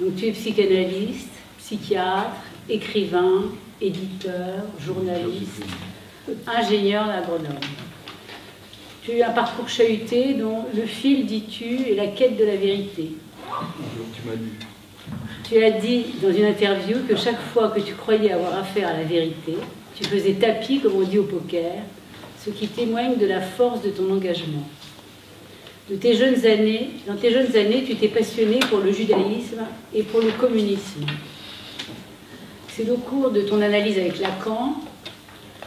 Donc tu es psychanalyste, psychiatre, écrivain, éditeur, journaliste, ingénieur agronome. Tu as eu un parcours chahuté dont le fil, dis-tu, est la quête de la vérité. Tu m'as lu. Tu as dit dans une interview que chaque fois que tu croyais avoir affaire à la vérité, tu faisais tapis, comme on dit au poker, ce qui témoigne de la force de ton engagement. Dans tes jeunes années, tu t'es passionné pour le judaïsme et pour le communisme. C'est au cours de ton analyse avec Lacan,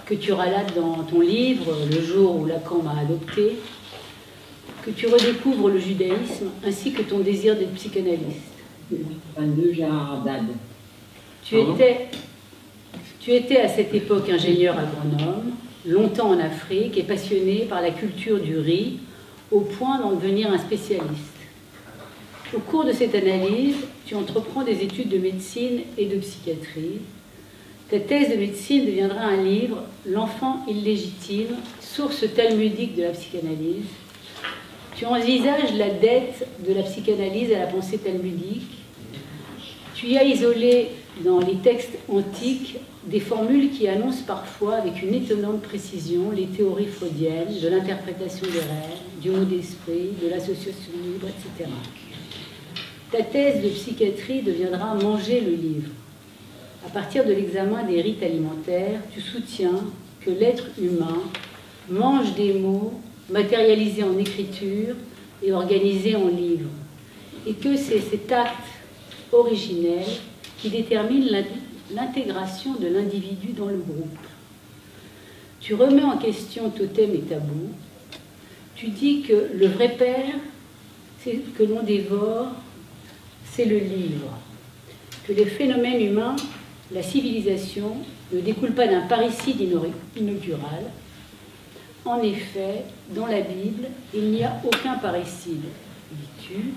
que tu relates dans ton livre « Le jour où Lacan m'a adopté », que tu redécouvres le judaïsme ainsi que ton désir d'être psychanalyste. Tu étais à cette époque ingénieur agronome, longtemps en Afrique et passionné par la culture du riz, au point d'en devenir un spécialiste. Au cours de cette analyse, tu entreprends des études de médecine et de psychiatrie. Ta thèse de médecine deviendra un livre, L'enfant illégitime, source talmudique de la psychanalyse. Tu envisages la dette de la psychanalyse à la pensée talmudique. Tu y as isolé dans les textes antiques des formules qui annoncent parfois avec une étonnante précision les théories freudiennes de l'interprétation des rêves, du mot d'esprit, de l'association libre, etc. Ta thèse de psychiatrie deviendra Manger le livre. À partir de l'examen des rites alimentaires, tu soutiens que l'être humain mange des mots matérialisés en écriture et organisés en livres, et que c'est cet acte originel qui détermine l'intégration de l'individu dans le groupe. Tu remets en question totem et tabou. Tu dis que le vrai père, c'est que l'on dévore, c'est le livre. Que les phénomènes humains, la civilisation, ne découlent pas d'un parricide inaugural. En effet, dans la Bible, il n'y a aucun parricide, dis-tu.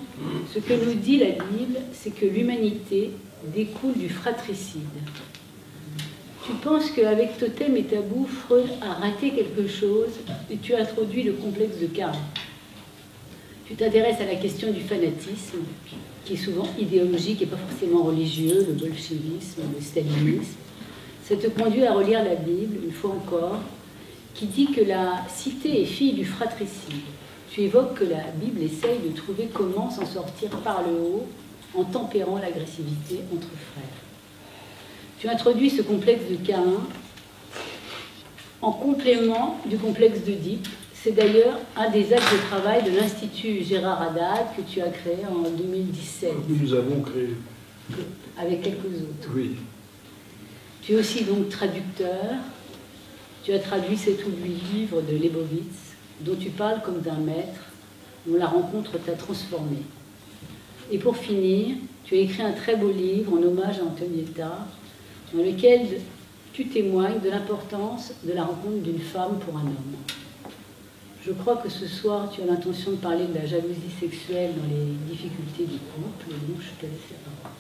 Ce que nous dit la Bible, c'est que l'humanité découle du fratricide. Tu penses qu'avec Totem et Tabou, Freud a raté quelque chose et tu as introduit le complexe de Cain. Tu t'intéresses à la question du fanatisme, qui est souvent idéologique et pas forcément religieux, le bolchevisme, le stalinisme. Ça te conduit à relire la Bible, une fois encore, qui dit que la cité est fille du fratricide. Tu évoques que la Bible essaye de trouver comment s'en sortir par le haut en tempérant l'agressivité entre frères. Tu introduis ce complexe de Caïn en complément du complexe d'Oedipe. C'est d'ailleurs un des axes de travail de l'Institut Gérard Haddad que tu as créé en 2017. Nous avons créé. Avec quelques autres. Oui. Tu es aussi donc traducteur. Tu as traduit 7 ou 8 livres de Leibowitz, dont tu parles comme d'un maître, dont la rencontre t'a transformé. Et pour finir, tu as écrit un très beau livre en hommage à Antonietta, dans lequel tu témoignes de l'importance de la rencontre d'une femme pour un homme. Je crois que ce soir, tu as l'intention de parler de la jalousie sexuelle dans les difficultés du couple, donc je te laisse la parole.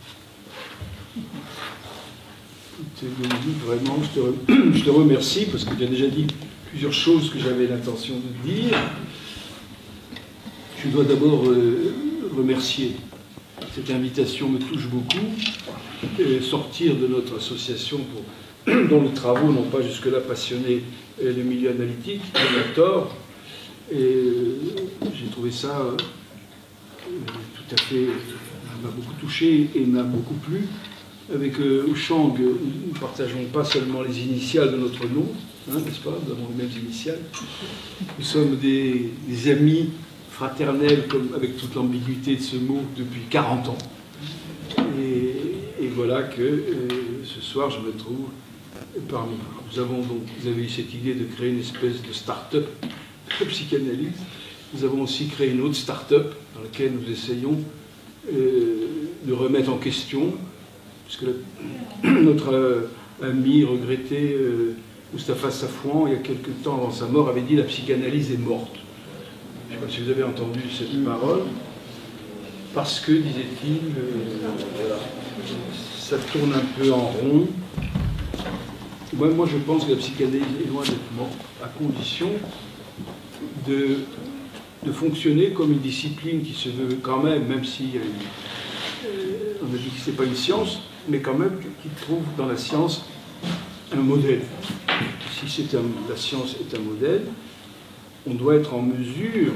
Vraiment, je te remercie parce que tu as déjà dit plusieurs choses que j'avais l'intention de dire. Je dois d'abord remercier. Cette invitation me touche beaucoup. Et sortir de notre association dont les travaux n'ont pas jusque-là passionné le milieu analytique, on a tort. Et j'ai trouvé ça tout à fait, m'a beaucoup touché et m'a beaucoup plu. Avec Ouchang, nous ne partageons pas seulement les initiales de notre nom, n'est-ce pas? Nous avons les mêmes initiales. Nous sommes des amis fraternels, avec toute l'ambiguïté de ce mot, depuis 40 ans. Et voilà que ce soir, je me trouve parmi vous. Vous avez eu cette idée de créer une espèce de start-up de psychanalyse. Nous avons aussi créé une autre start-up dans laquelle nous essayons de remettre en question, puisque notre ami regretté Mustapha Safouan, il y a quelque temps avant sa mort, avait dit « la psychanalyse est morte ». Je ne sais pas si vous avez entendu cette parole, parce que, disait-il, ça tourne un peu en rond. Moi, je pense que la psychanalyse est loin d'être morte, à condition de fonctionner comme une discipline qui se veut quand même si on a dit que ce n'est pas une science, mais quand même qu'il trouve dans la science un modèle. Si la science est un modèle, on doit être en mesure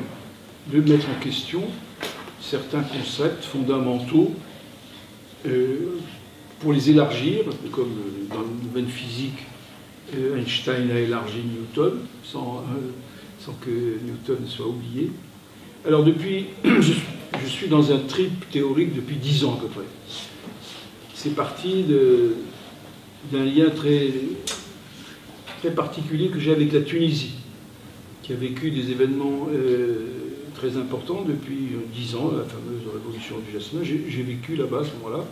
de mettre en question certains concepts fondamentaux pour les élargir, comme dans le domaine physique, Einstein a élargi Newton sans que Newton soit oublié. Alors depuis, je suis dans un trip théorique depuis 10 ans à peu près. C'est parti d'un lien très particulier que j'ai avec la Tunisie, qui a vécu des événements très importants depuis 10 ans, la fameuse révolution du jasmin. J'ai vécu là-bas à ce moment-là.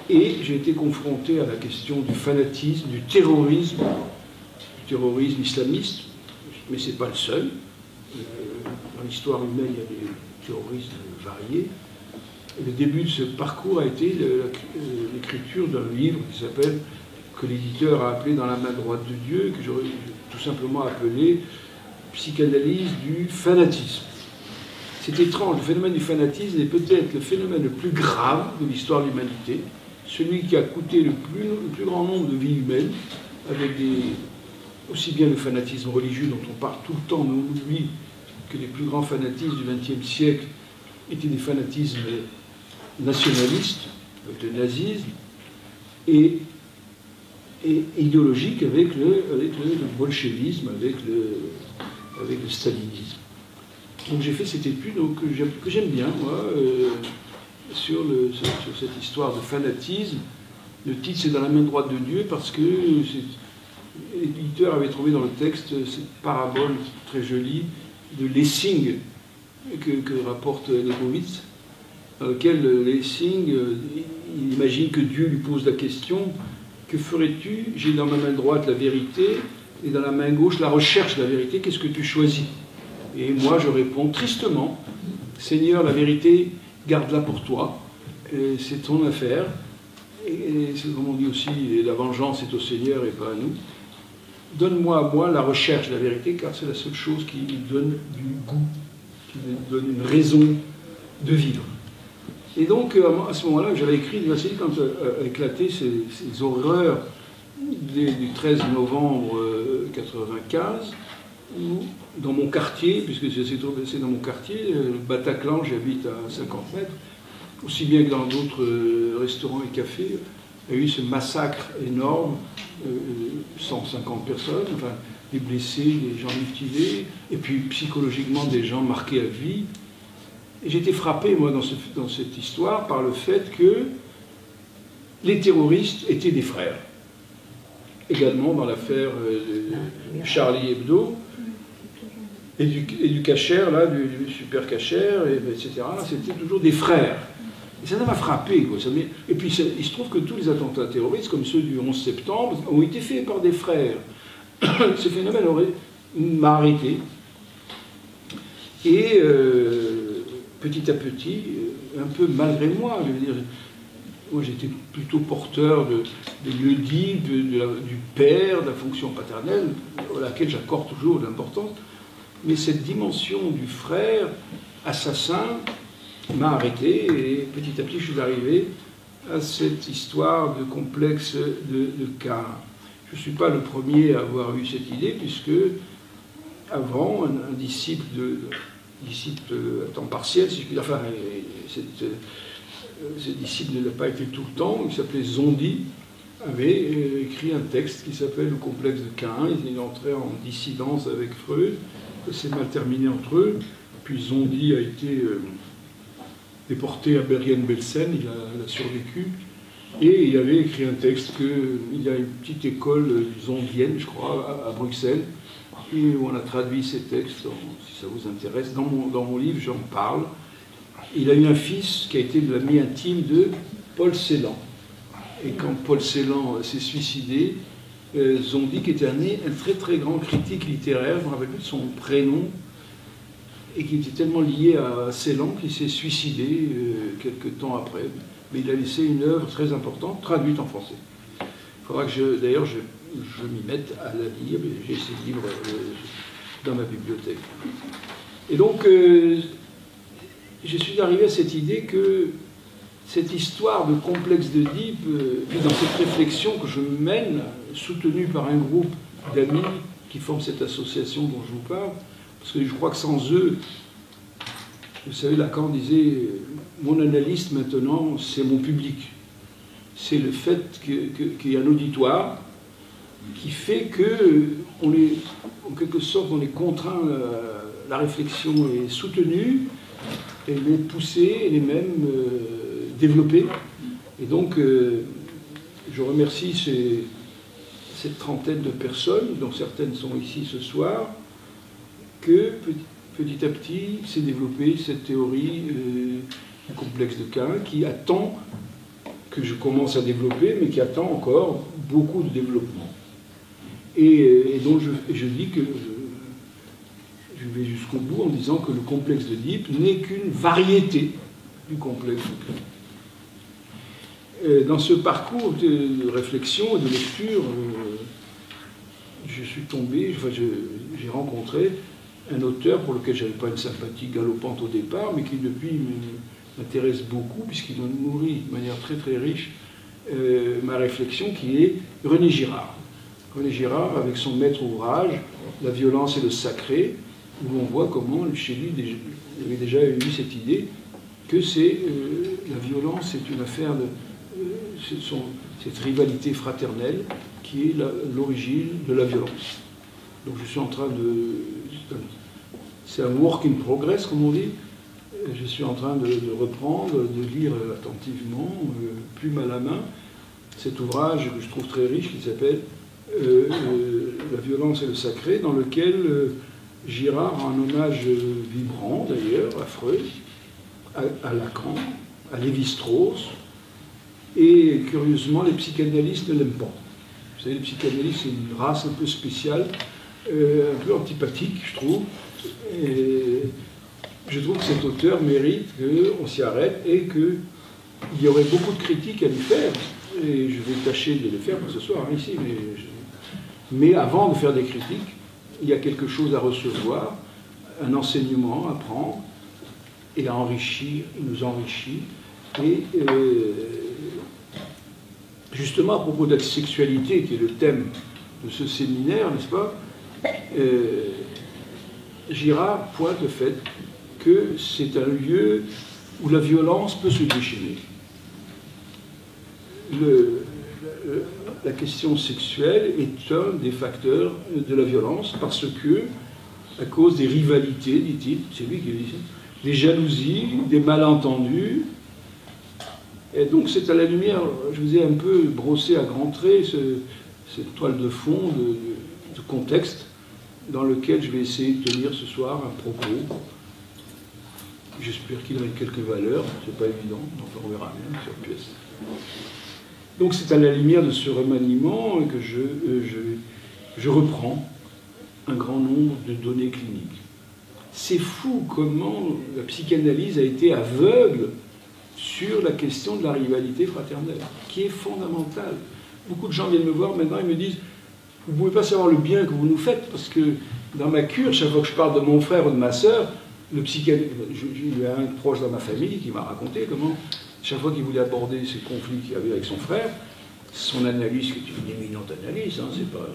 Et j'ai été confronté à la question du fanatisme, du terrorisme islamiste, mais ce n'est pas le seul. Dans l'histoire humaine, il y a des terroristes variés. Et le début de ce parcours a été l'écriture d'un livre que l'éditeur a appelé Dans la main droite de Dieu, que j'aurais tout simplement appelé Psychanalyse du fanatisme. C'est étrange, le phénomène du fanatisme est peut-être le phénomène le plus grave de l'histoire de l'humanité, celui qui a coûté le plus grand nombre de vies humaines, avec aussi bien le fanatisme religieux dont on parle tout le temps, mais on oublie que les plus grands fanatismes du XXe siècle étaient des fanatismes nationalistes, avec le nazisme, et idéologiques avec le bolchevisme, avec le stalinisme. Donc j'ai fait cette étude que j'aime bien, moi, sur cette histoire de fanatisme. Le titre, c'est Dans la main droite de Dieu, parce que l'éditeur avait trouvé dans le texte cette parabole très jolie de Lessing que rapporte Leibowitz, dans lequel Lessing il imagine que Dieu lui pose la question: que ferais-tu? J'ai dans ma main droite la vérité et dans la main gauche la recherche de la vérité, qu'est-ce que tu choisis? Et moi je réponds tristement: Seigneur, la vérité, garde-la pour toi, c'est ton affaire. Et c'est comme on dit aussi, la vengeance est au Seigneur et pas à nous. Donne-moi à moi la recherche de la vérité, car c'est la seule chose qui donne du goût, qui donne une raison de vivre. Et donc, à ce moment-là, j'avais écrit, c'est quand a éclaté ces horreurs du 13 novembre 1995, où, dans mon quartier, puisque c'est dans mon quartier, le Bataclan, j'habite à 50 mètres, aussi bien que dans d'autres restaurants et cafés, il y a eu ce massacre énorme, 150 personnes, enfin, des blessés, des gens mutilés, et puis psychologiquement des gens marqués à vie. Et j'ai été frappé, moi, dans cette histoire, par le fait que les terroristes étaient des frères. Également dans l'affaire de Charlie Hebdo, et du Cacher, là, du super Cacher, etc. C'était toujours des frères. Et ça m'a frappé, quoi. Et puis il se trouve que tous les attentats terroristes, comme ceux du 11 septembre, ont été faits par des frères. Ce phénomène m'a arrêté. Et petit à petit, un peu malgré moi, je veux dire, moi j'étais plutôt porteur de l'Oedipe, du père, de la fonction paternelle, à laquelle j'accorde toujours de l'importance. Mais cette dimension du frère assassin m'a arrêté, et petit à petit je suis arrivé à cette histoire de complexe de Caïn. Je ne suis pas le premier à avoir eu cette idée, puisque avant, un disciple à temps partiel, si je puis dire, enfin, ce disciple ne l'a pas été tout le temps, il s'appelait Zondi, avait écrit un texte qui s'appelle Le complexe de Caïn. Il est entré en dissidence avec Freud, c'est mal terminé entre eux, puis Zondi a été déporté à Bergen-Belsen, il a survécu, et il avait écrit un texte qu'il y a une petite école zondienne, je crois, à Bruxelles, et où on a traduit ces textes, si ça vous intéresse. Dans mon livre, j'en parle. Il a eu un fils qui a été de l'ami intime de Paul Celan. Et quand Paul Celan s'est suicidé, Zondi, qui était un très très grand critique littéraire, je me rappelle plus de son prénom, et qui était tellement lié à Celan qu'il s'est suicidé quelques temps après. Mais il a laissé une œuvre très importante, traduite en français. Il faudra que je m'y mette à la lire, mais j'ai ces livres dans ma bibliothèque. Et donc, je suis arrivé à cette idée que cette histoire de complexe d'Oedipe, dans cette réflexion que je mène, soutenue par un groupe d'amis qui forment cette association dont je vous parle, parce que je crois que sans eux, vous savez, Lacan disait, mon analyste maintenant, c'est mon public. C'est le fait qu'il y a un auditoire qui fait que, en quelque sorte, on est contraint, la réflexion est soutenue, elle est poussée, elle est même développée. Et donc, je remercie cette trentaine de personnes, dont certaines sont ici ce soir, que petit à petit s'est développée cette théorie du complexe de Cain, qui attend, que je commence à développer, mais qui attend encore beaucoup de développement. Et donc je dis que je vais jusqu'au bout en disant que le complexe d'Oedipe n'est qu'une variété du complexe de Cain. Dans ce parcours de réflexion et de lecture, je suis tombé, j'ai rencontré un auteur pour lequel je n'avais pas une sympathie galopante au départ, mais qui depuis m'intéresse beaucoup, puisqu'il nourrit de manière très très riche ma réflexion, qui est René Girard. René Girard, avec son maître ouvrage, La violence et le sacré, où on voit comment, chez lui, il avait déjà eu cette idée que la violence est une affaire de cette rivalité fraternelle qui est l'origine de la violence. Donc je suis en train c'est un work in progress, comme on dit. Je suis en train de reprendre, de lire attentivement, plume à la main, cet ouvrage que je trouve très riche qui s'appelle La violence et le sacré, dans lequel Girard rend un hommage vibrant d'ailleurs à Freud, à Lacan, à Lévi-Strauss, et curieusement les psychanalystes ne l'aiment pas. Vous savez, les psychanalystes, c'est une race un peu spéciale, un peu antipathique, je trouve. Et je trouve que cet auteur mérite qu'on s'y arrête et qu'il y aurait beaucoup de critiques à lui faire. Et je vais tâcher de les faire pour ce soir, ici. Mais avant de faire des critiques, il y a quelque chose à recevoir, un enseignement à prendre et à enrichir, il nous enrichit. Et justement, à propos de la sexualité, qui est le thème de ce séminaire, n'est-ce pas, Girard pointe le fait que c'est un lieu où la violence peut se déchaîner. La question sexuelle est un des facteurs de la violence parce que, à cause des rivalités, dit-il, c'est lui qui dit ça, des jalousies, des malentendus. Et donc c'est à la lumière, je vous ai un peu brossé à grands traits cette toile de fond de contexte dans lequel je vais essayer de tenir ce soir un propos. J'espère qu'il a quelques valeurs, c'est pas évident, enfin on verra bien sur pièce. Donc c'est à la lumière de ce remaniement que je reprends un grand nombre de données cliniques. C'est fou comment la psychanalyse a été aveugle sur la question de la rivalité fraternelle, qui est fondamentale. Beaucoup de gens viennent me voir maintenant et me disent « Vous ne pouvez pas savoir le bien que vous nous faites, parce que dans ma cure, chaque fois que je parle de mon frère ou de ma sœur, le psychanalyste, il y a un proche dans ma famille qui m'a raconté comment, chaque fois qu'il voulait aborder ces conflits qu'il avait avec son frère, son analyse, qui est une éminente analyse, hein, c'est pas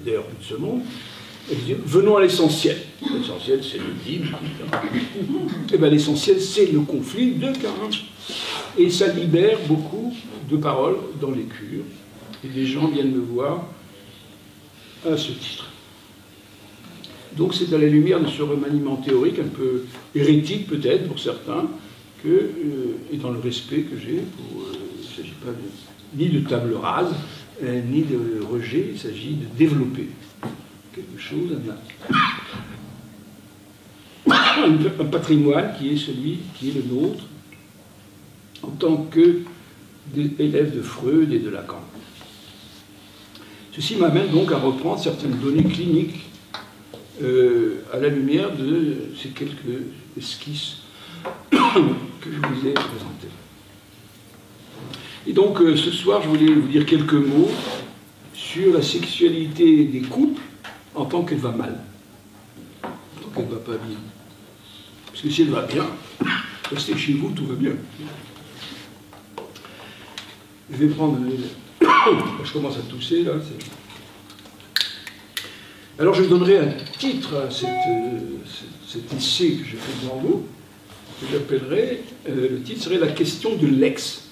d'ailleurs plus de ce monde, elle disait, venons à l'essentiel. L'essentiel, c'est le Bible. Et bien l'essentiel, c'est le conflit de Cain. Et ça libère beaucoup de paroles dans les cures. Et des gens viennent me voir à ce titre. Donc c'est à la lumière de ce remaniement théorique, un peu hérétique peut-être pour certains, et dans le respect que j'ai, il ne s'agit pas ni de table rase, ni de rejet, il s'agit de développer quelque chose, un patrimoine qui est celui qui est le nôtre, en tant qu'élève de Freud et de Lacan. Ceci m'amène donc à reprendre certaines données cliniques à la lumière de ces quelques esquisses que je vous ai présentées. Et donc ce soir, je voulais vous dire quelques mots sur la sexualité des couples en tant qu'elle va mal, en tant qu'elle ne va pas bien. Parce que si elle va bien, restez chez vous, tout va bien. Je vais prendre... Je commence à tousser, là. Alors, je donnerai un titre à cet essai que j'ai fait devant vous, que j'appellerai... le titre serait « La question de l'ex ».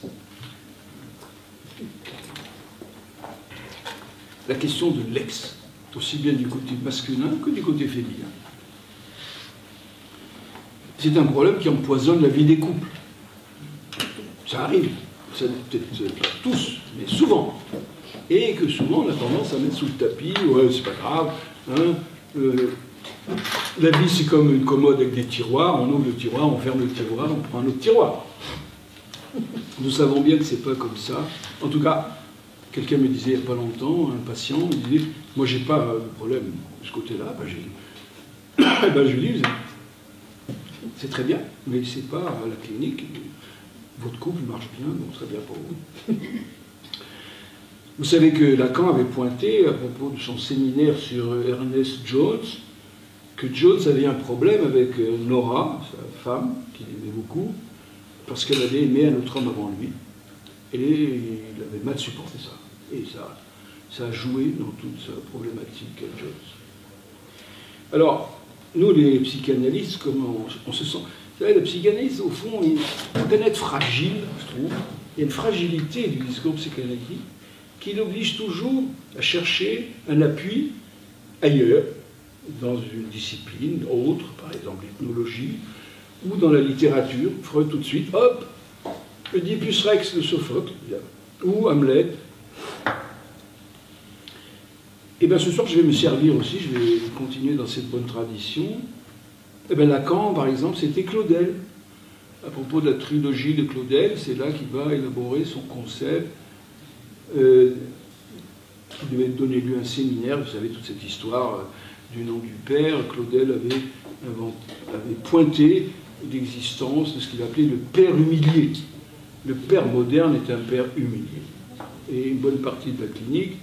La question de l'ex, aussi bien du côté masculin que du côté féminin. C'est un problème qui empoisonne la vie des couples. Ça arrive, ça peut-être pas tous, mais souvent. Et que souvent on a tendance à mettre sous le tapis, ouais, c'est pas grave. Hein, la vie c'est comme une commode avec des tiroirs, on ouvre le tiroir, on ferme le tiroir, on prend un autre tiroir. Nous savons bien que c'est pas comme ça. En tout cas, quelqu'un me disait il n'y a pas longtemps, un patient me disait « Moi, j'ai pas de problème de ce côté-là. » Ben, je lui dis « C'est très bien, mais c'est pas à la clinique. Votre couple marche bien, donc très bien pour vous. » Vous savez que Lacan avait pointé, à propos de son séminaire sur Ernest Jones, que Jones avait un problème avec Nora, sa femme, qu'il aimait beaucoup, parce qu'elle avait aimé un autre homme avant lui. Et il avait mal supporté ça. Et ça a joué dans toute sa problématique à Jones. Alors, nous, les psychanalystes, comment on se sent... Vous savez, la psychanalyse, au fond, on peut être fragile, je trouve. Il y a une fragilité du discours psychanalytique qui l'oblige toujours à chercher un appui ailleurs, dans une discipline autre, par exemple l'ethnologie, ou dans la littérature. Freud, tout de suite, hop, Oedipus Rex de Sophocle, ou Hamlet. Et bien ce soir, je vais me servir aussi, je vais continuer dans cette bonne tradition. Et bien Lacan, par exemple, c'était Claudel. À propos de la trilogie de Claudel, c'est là qu'il va élaborer son concept, qui devait donner lieu à un séminaire. Vous savez, toute cette histoire du nom du père. Claudel avait pointé l'existence de ce qu'il appelait le père humilié. Le père moderne est un père humilié. Et une bonne partie de la clinique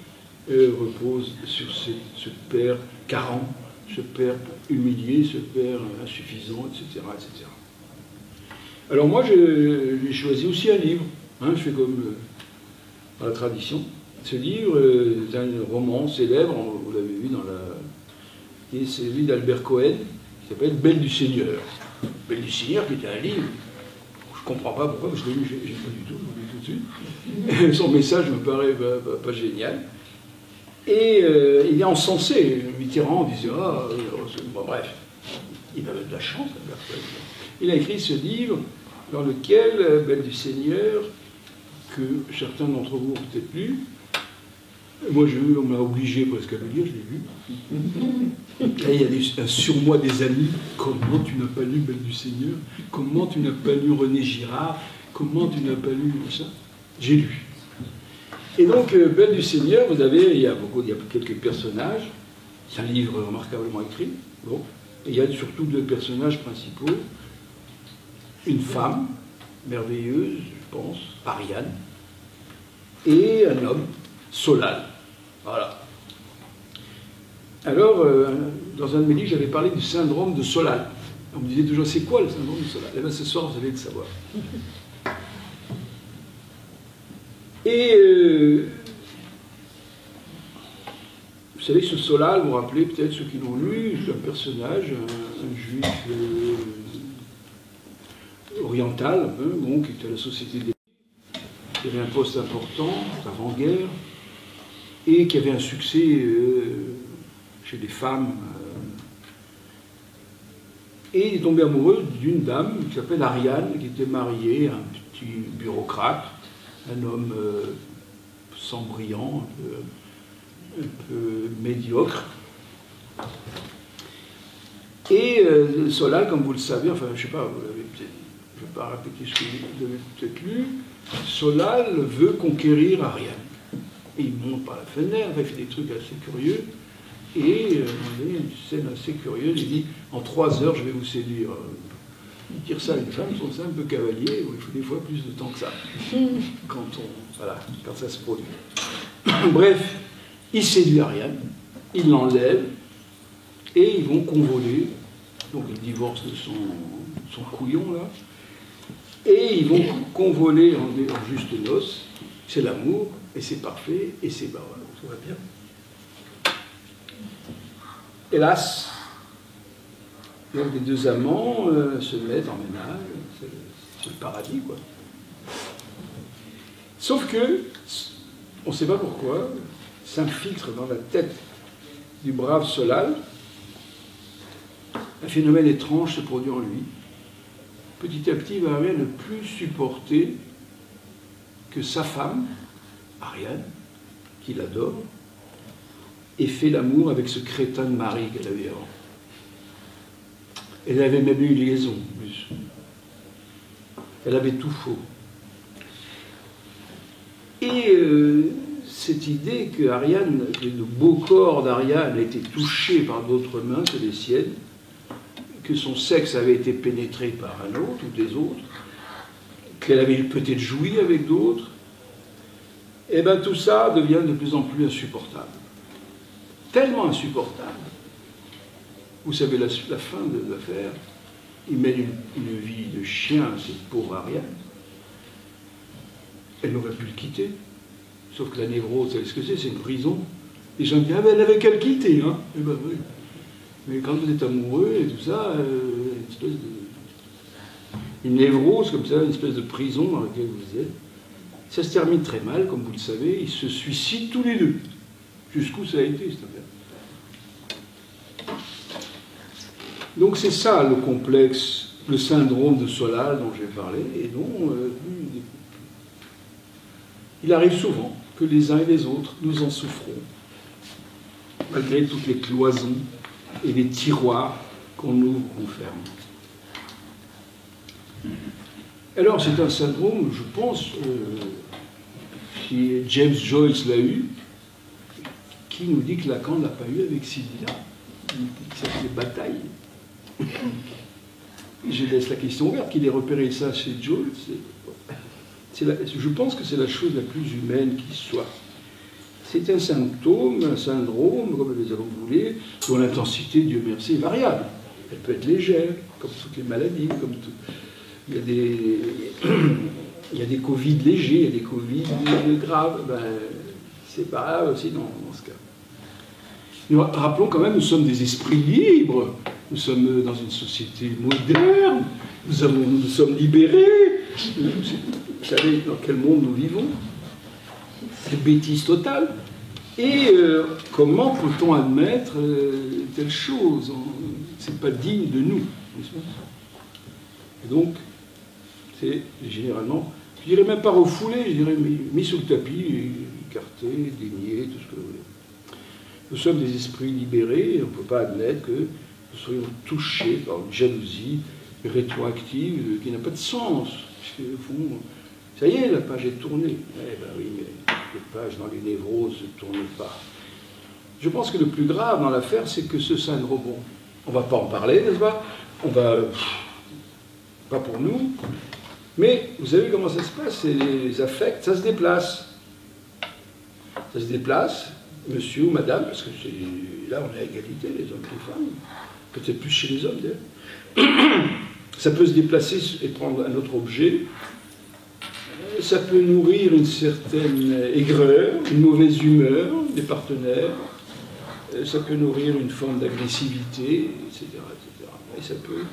repose sur ce père carent, ce père humilié, ce père insuffisant, etc. etc. Alors moi, j'ai choisi aussi un livre. Hein, je fais comme dans la tradition. Ce livre est un roman célèbre, vous l'avez vu dans la... Et c'est celui d'Albert Cohen, qui s'appelle Belle du Seigneur. Belle du Seigneur, qui était un livre. Je ne comprends pas pourquoi, je l'ai lu, j'ai pas du tout, je l'ai lu tout de suite. Son message me paraît pas génial. Et il est encensé. Mitterrand disait, bon, bref, il avait de la chance, Albert Cohen. Il a écrit ce livre dans lequel, Belle du Seigneur, que certains d'entre vous ont peut-être lu, moi on m'a obligé presque à le lire, je l'ai lu. Là, il y a un surmoi des amis. Comment tu n'as pas lu Belle du Seigneur? Comment tu n'as pas lu René Girard? Comment tu n'as pas lu ça? J'ai lu. Et donc, Belle du Seigneur, vous avez, il y a quelques personnages. C'est un livre remarquablement écrit. Bon. Et il y a surtout deux personnages principaux. Une femme, merveilleuse, je pense, Ariane, et un homme, Solal. Voilà. Alors, dans un de mes livres, j'avais parlé du syndrome de Solal. On me disait toujours, c'est quoi le syndrome de Solal? Et bien ce soir, vous allez le savoir. Et vous savez, ce Solal, vous vous rappelez peut-être ceux qui l'ont lu, c'est un personnage, un juif oriental, bon, qui était à la Société des... qui avait un poste important, avant-guerre, et qui avait un succès chez les femmes. Et il est tombé amoureux d'une dame qui s'appelle Ariane, qui était mariée à un petit bureaucrate, un homme sans brillant, un peu médiocre. Et Solal, comme vous le savez, enfin je ne sais pas, vous l'avez peut-être, je ne vais pas répéter ce que vous avez peut-être lu, Solal veut conquérir Ariane. Et il monte par la fenêtre, il fait des trucs assez curieux, et il y a une scène assez curieuse, il dit « En 3 heures, je vais vous séduire ». Dire ça à une femme, c'est un peu cavalier, il faut des fois plus de temps que ça, quand ça se produit. Bref, il séduit Ariane, il l'enlève, et ils vont convoler, donc il divorce de son couillon, là, et ils vont convoler en juste noces, c'est l'amour, et c'est parfait, et c'est voilà, tout va bien. Hélas, donc les deux amants se mettent en ménage, c'est le paradis, quoi. Sauf que, on ne sait pas pourquoi, s'infiltre dans la tête du brave Solal, un phénomène étrange se produit en lui. Petit à petit, il va arriver à ne plus supporter que sa femme, Ariane, qu'il adore, ait fait l'amour avec ce crétin de mari qu'elle avait avant. Elle avait même eu une liaison, en plus. Elle avait tout faux. Et cette idée que Ariane, que le beau corps d'Ariane a été touché par d'autres mains que les siennes, que son sexe avait été pénétré par un autre ou des autres, qu'elle avait peut-être joui avec d'autres, et bien tout ça devient de plus en plus insupportable. Tellement insupportable. Vous savez la fin de l'affaire, il mène une vie de chien, cette pauvre Ariane. Elle n'aurait pu le quitter. Sauf que la névrose, vous savez ce que c'est une prison. Les gens disent, ah ben elle avait qu'à le quitter, hein. Eh ben oui. Mais quand vous êtes amoureux et tout ça, une névrose comme ça, une espèce de prison dans laquelle vous êtes, ça se termine très mal, comme vous le savez, ils se suicident tous les deux. Jusqu'où ça a été, cette affaire. Donc c'est ça le complexe, le syndrome de Solal dont j'ai parlé, et dont il arrive souvent que les uns et les autres, nous en souffrons, malgré toutes les cloisons et les tiroirs qu'on ouvre, qu'on ferme. Alors c'est un syndrome, je pense, si James Joyce l'a eu, qui nous dit que Lacan ne l'a pas eu avec Sylvia, qui s'appelait Bataille. Je laisse la question ouverte, qu'il ait repéré ça chez Joyce. Je pense que c'est la chose la plus humaine qui soit. C'est un symptôme, un syndrome, comme les allons voulez, dont l'intensité, Dieu merci, est variable. Elle peut être légère, comme toutes les maladies, comme tout. Il y a des Covid légers, il y a des Covid graves. Ben, c'est pas grave aussi dans ce cas. Nous rappelons quand même, nous sommes des esprits libres. Nous sommes dans une société moderne. Nous sommes libérés. Vous savez dans quel monde nous vivons? C'est bêtise totale. Et comment peut-on admettre telle chose? C'est pas digne de nous. Et donc, c'est généralement, je dirais même pas refoulé, je dirais mis sous le tapis, écarté, dénié, tout ce que vous voulez. Nous sommes des esprits libérés et on ne peut pas admettre que nous soyons touchés par une jalousie rétroactive qui n'a pas de sens. Puisque, au fond, ça y est, la page est tournée. Eh bien oui, mais les pages dans les névroses ne tournent pas. Je pense que le plus grave dans l'affaire, c'est que ce syndrome, on ne va pas en parler, n'est-ce pas? On va... pas pour nous. Mais vous savez comment ça se passe? Les affects, ça se déplace. Ça se déplace, monsieur ou madame, parce que là, on est à égalité, les hommes et les femmes. Peut-être plus chez les hommes, d'ailleurs. Ça peut se déplacer et prendre un autre objet. Ça peut nourrir une certaine aigreur, une mauvaise humeur des partenaires. Ça peut nourrir une forme d'agressivité, etc., etc. Et ça peut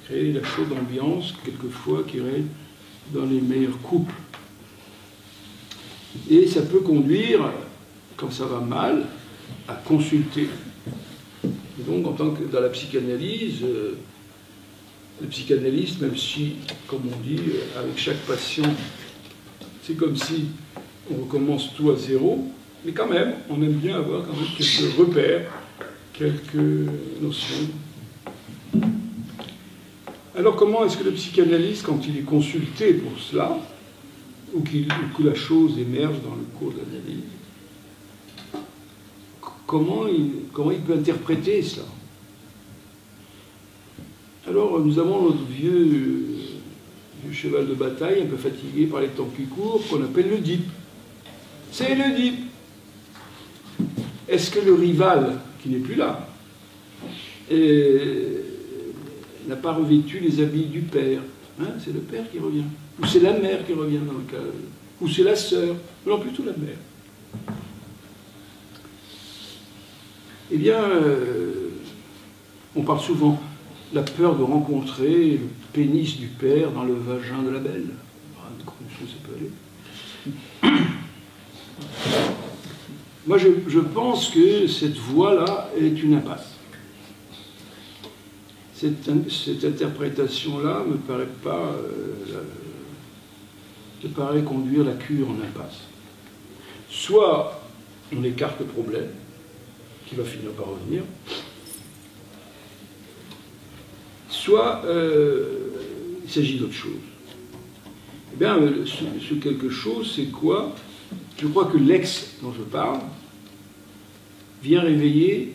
créer la chaude ambiance, quelquefois, qui règne dans les meilleurs couples. Et ça peut conduire, quand ça va mal, à consulter. Et donc, en tant que dans la psychanalyse, le psychanalyste, même si, comme on dit, avec chaque patient, c'est comme si on recommence tout à zéro, mais quand même, on aime bien avoir quand même quelques repères, quelques notions. Alors comment est-ce que le psychanalyste, quand il est consulté pour cela, ou que la chose émerge dans le cours de l'analyse, comment il peut interpréter cela? Alors nous avons notre vieux cheval de bataille, un peu fatigué par les temps qui courent, qu'on appelle l'Oedipe. C'est l'Oedipe. Est-ce que le rival, qui n'est plus là, n'a pas revêtu les habits du père? Hein, c'est le père qui revient. Ou c'est la mère qui revient dans le cas. ou c'est la sœur, non, plutôt la mère. Eh bien, on parle souvent de la peur de rencontrer le pénis du père dans le vagin de la belle. Ça peut aller. Moi, je pense que cette voie-là est une impasse. Cette interprétation-là me paraît conduire la cure en impasse. Soit on écarte le problème, qui va finir par revenir, soit il s'agit d'autre chose. Eh bien, ce quelque chose, c'est quoi? Je crois que l'ex dont je parle vient réveiller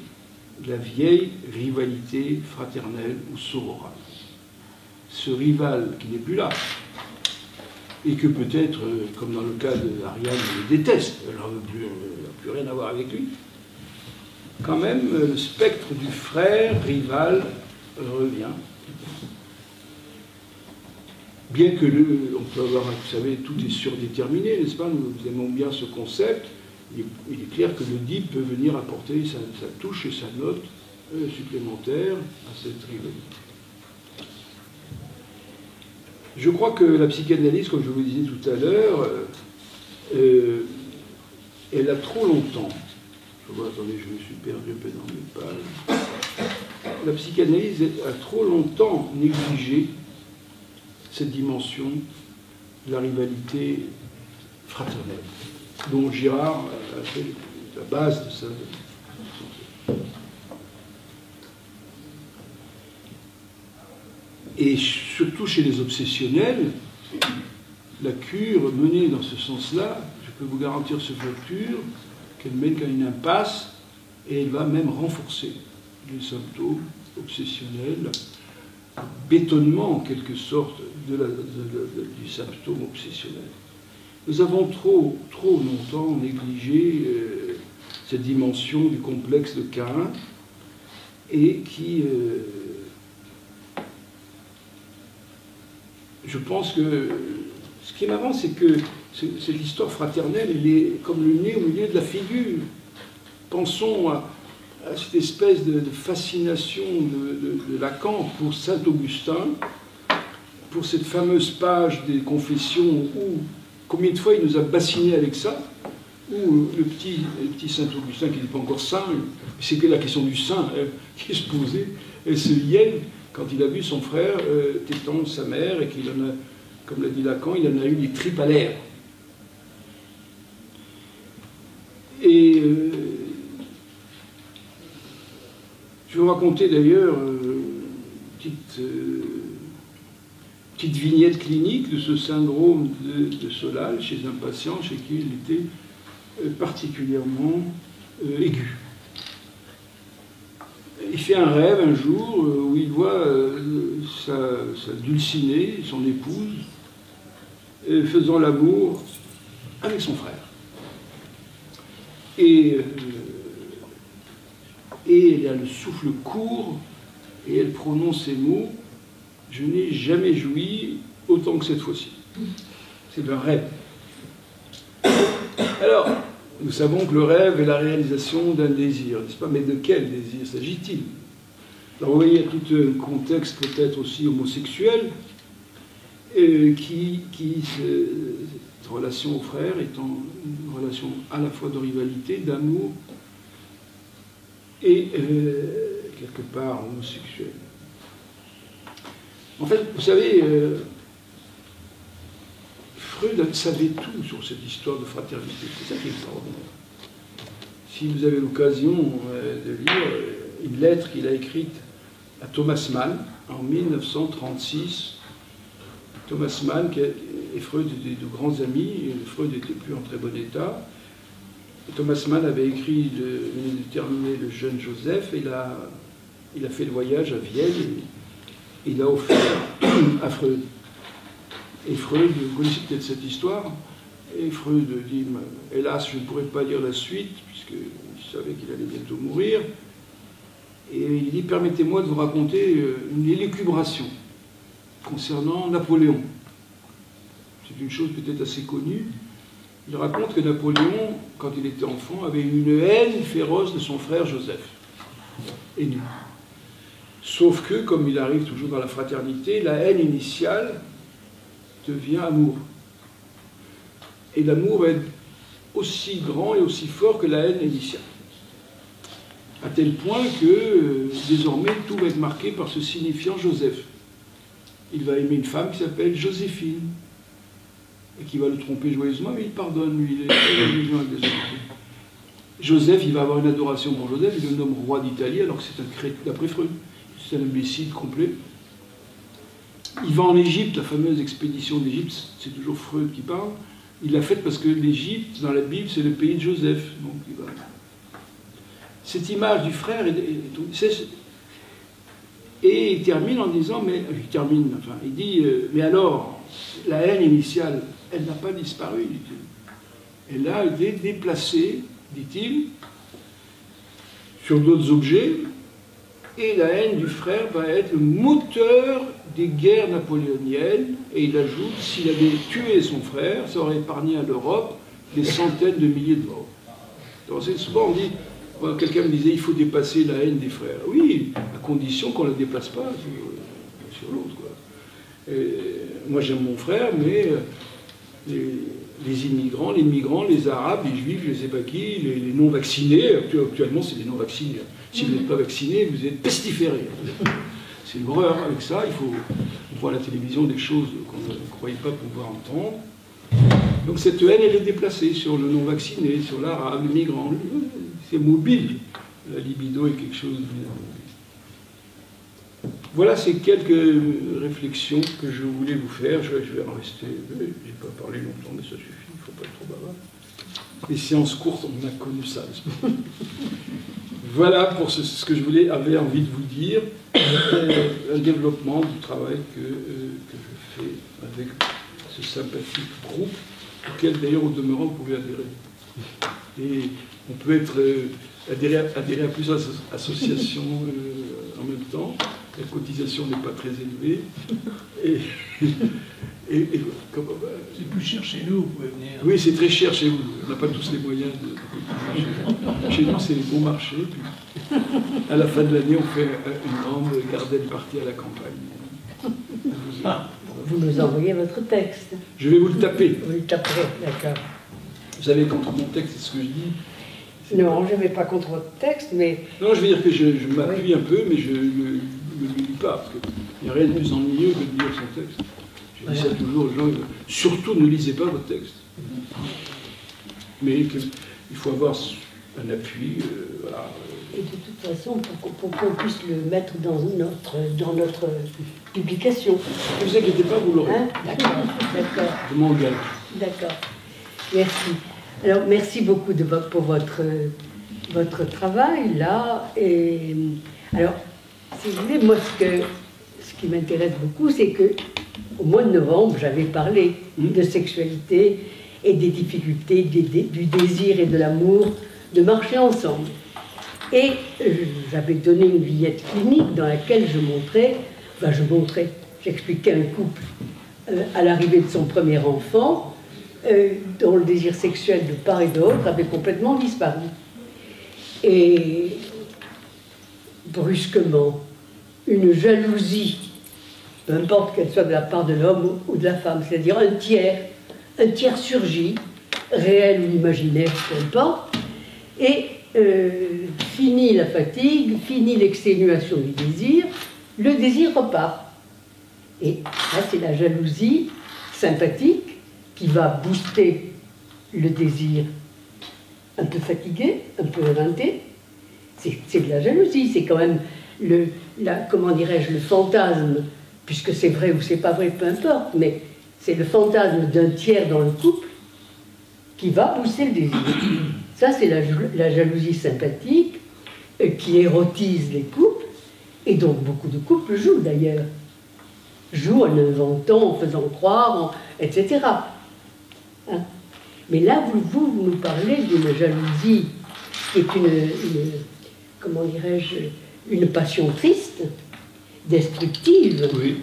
la vieille rivalité fraternelle ou sororale. Ce rival qui n'est plus là, et que peut-être, comme dans le cas d'Ariane, il déteste, elle n'a plus rien à voir avec lui, quand même, le spectre du frère rival revient. Bien que on peut avoir, vous savez, tout est surdéterminé, n'est-ce pas? Nous aimons bien ce concept. Il est clair que l'Oedipe peut venir apporter sa touche et sa note supplémentaire à cette rivalité. Je crois que la psychanalyse, comme je vous le disais tout à l'heure, elle a trop longtemps, attendez, je me suis perdu un peu dans mes pages, la psychanalyse a trop longtemps négligé cette dimension de la rivalité fraternelle, dont Girard a fait la base de ça. Et surtout chez les obsessionnels, la cure menée dans ce sens-là, je peux vous garantir ce facture, qu'elle mène qu'à une impasse, et elle va même renforcer les symptômes obsessionnels, bétonnement en quelque sorte du symptôme obsessionnel. Nous avons trop longtemps négligé cette dimension du complexe de Caïn, et qui, je pense que ce qui est marrant, c'est que cette histoire fraternelle, elle est comme le nez au milieu de la figure. Pensons à cette espèce de fascination de Lacan pour Saint-Augustin, pour cette fameuse page des Confessions où, combien de fois il nous a bassinés avec ça, où le petit Saint-Augustin, qui n'est pas encore saint, c'est que la question du saint qui se posait, elle se liait quand il a vu son frère tétant sa mère et qu'il en a, comme l'a dit Lacan, il en a eu les tripes à l'air. Et je vais vous raconter d'ailleurs une petite vignette clinique de ce syndrome de Solal chez un patient chez qui il était particulièrement aigu. Il fait un rêve un jour où il voit sa dulcinée, son épouse, faisant l'amour avec son frère. Et elle a le souffle court et elle prononce ces mots: « Je n'ai jamais joui autant que cette fois-ci. » C'est un rêve. Alors, nous savons que le rêve est la réalisation d'un désir, n'est-ce pas? Mais de quel désir s'agit-il? Alors, vous voyez, il y a tout un contexte peut-être aussi homosexuel, cette relation au frère étant une relation à la fois de rivalité, d'amour, et quelque part homosexuel. En fait, vous savez, Freud savait tout sur cette histoire de fraternité. C'est ça qui est extraordinaire. Si vous avez l'occasion de lire une lettre qu'il a écrite à Thomas Mann en 1936, Thomas Mann et Freud étaient de grands amis, et Freud n'était plus en très bon état. Thomas Mann avait écrit, venait de terminer Le jeune Joseph, et il a fait le voyage à Vienne, et il l'a offert à Freud. Et Freud, vous connaissez peut-être cette histoire, et Freud dit, hélas, je ne pourrais pas lire la suite, puisqu'il savait qu'il allait bientôt mourir, et il dit, permettez-moi de vous raconter une élucubration concernant Napoléon. C'est une chose peut-être assez connue, Il raconte que Napoléon, quand il était enfant, avait une haine féroce de son frère Joseph, aîné. Sauf que, comme il arrive toujours dans la fraternité, la haine initiale devient amour. Et l'amour va être aussi grand et aussi fort que la haine initiale. À tel point que, désormais, tout va être marqué par ce signifiant Joseph. Il va aimer une femme qui s'appelle Joséphine, et qui va le tromper joyeusement, mais il pardonne, lui, il est religieux avec des autres. Joseph, il va avoir une adoration pour Joseph, il le nomme roi d'Italie, alors que c'est un crétin, d'après Freud, c'est un imbécile complet. Il va en Égypte, la fameuse expédition d'Égypte, c'est toujours Freud qui parle. Il l'a faite parce que l'Égypte, dans la Bible, c'est le pays de Joseph. Donc, il va... Cette image du frère, et il termine en disant, il dit, mais alors, la haine initiale, elle n'a pas disparu, dit-il. Elle a été déplacée, dit-il, sur d'autres objets, et la haine du frère va être le moteur des guerres napoléoniennes, et il ajoute, s'il avait tué son frère, ça aurait épargné à l'Europe des centaines de milliers de morts. Alors, souvent on dit, quelqu'un me disait, il faut dépasser la haine des frères. Oui, à condition qu'on ne la déplace pas sur l'autre. Moi j'aime mon frère, mais les immigrants, les migrants, les arabes, les juifs, je ne sais pas qui, les non-vaccinés, actuellement c'est les non-vaccinés. Si vous n'êtes pas vacciné, vous êtes pestiféré. C'est une horreur avec ça. On voit à la télévision des choses qu'on ne croyait pas pouvoir entendre. Donc cette haine, elle est déplacée sur le non-vacciné, sur l'arabe, le migrant. C'est mobile. La libido est quelque chose de bien mobile. Voilà ces quelques réflexions que je voulais vous faire. Je vais en rester. Je n'ai pas parlé longtemps, mais ça suffit. Il ne faut pas être trop bavard. Les séances courtes, on a connu ça. Voilà pour ce que je avais envie de vous dire, un développement du travail que je fais avec ce sympathique groupe, auquel d'ailleurs au demeurant vous pouvez adhérer. Et on peut adhérer à plusieurs associations en même temps. La cotisation n'est pas très élevée. C'est plus cher chez nous, vous pouvez venir. Oui, c'est très cher chez vous. On n'a pas tous les moyens de chez nous, c'est les bons marchés. Puis, à la fin de l'année, on fait une grande gardelle partie à la campagne. Vous nous envoyez votre texte. Je vais vous le taper. Vous le taperez, d'accord. Vous savez, contre mon texte, c'est ce que je dis. Non, je ne vais pas contre votre texte, mais... Non, je veux dire que je m'appuie un peu, mais je ne le lis pas, parce qu'il n'y a rien de plus ennuyeux que de lire son texte. Je dis ça toujours aux gens, surtout ne lisez pas votre texte. Mais il faut avoir un appui, voilà. Et de toute façon, pour qu'on puisse le mettre dans notre publication. Ne vous inquiétez pas, vous l'aurez. Hein? D'accord, d'accord. Je m'engage. D'accord. Merci. Alors, merci beaucoup pour votre travail, là. Et, alors, si vous voulez, moi, ce qui m'intéresse beaucoup, c'est que au mois de novembre, j'avais parlé de sexualité et des difficultés du désir et de l'amour de marcher ensemble. Et j'avais donné une vignette clinique dans laquelle j'expliquais un couple à l'arrivée de son premier enfant, dont le désir sexuel de part et d'autre avait complètement disparu. Et brusquement, une jalousie, peu importe qu'elle soit de la part de l'homme ou de la femme, c'est-à-dire un tiers surgit, réel ou imaginaire, peu importe, et fini la fatigue, fini l'exténuation du désir, le désir repart. Et là, c'est la jalousie sympathique qui va booster le désir un peu fatigué, un peu éreinté. C'est de la jalousie, c'est quand même le fantasme, puisque c'est vrai ou c'est pas vrai, peu importe, mais c'est le fantasme d'un tiers dans le couple qui va booster le désir. Ça, c'est la jalousie sympathique qui érotise les couples, et donc beaucoup de couples jouent d'ailleurs. Jouent en inventant, en faisant croire, etc. Hein? Mais là, vous nous parlez d'une jalousie qui est une passion triste, destructive, Oui.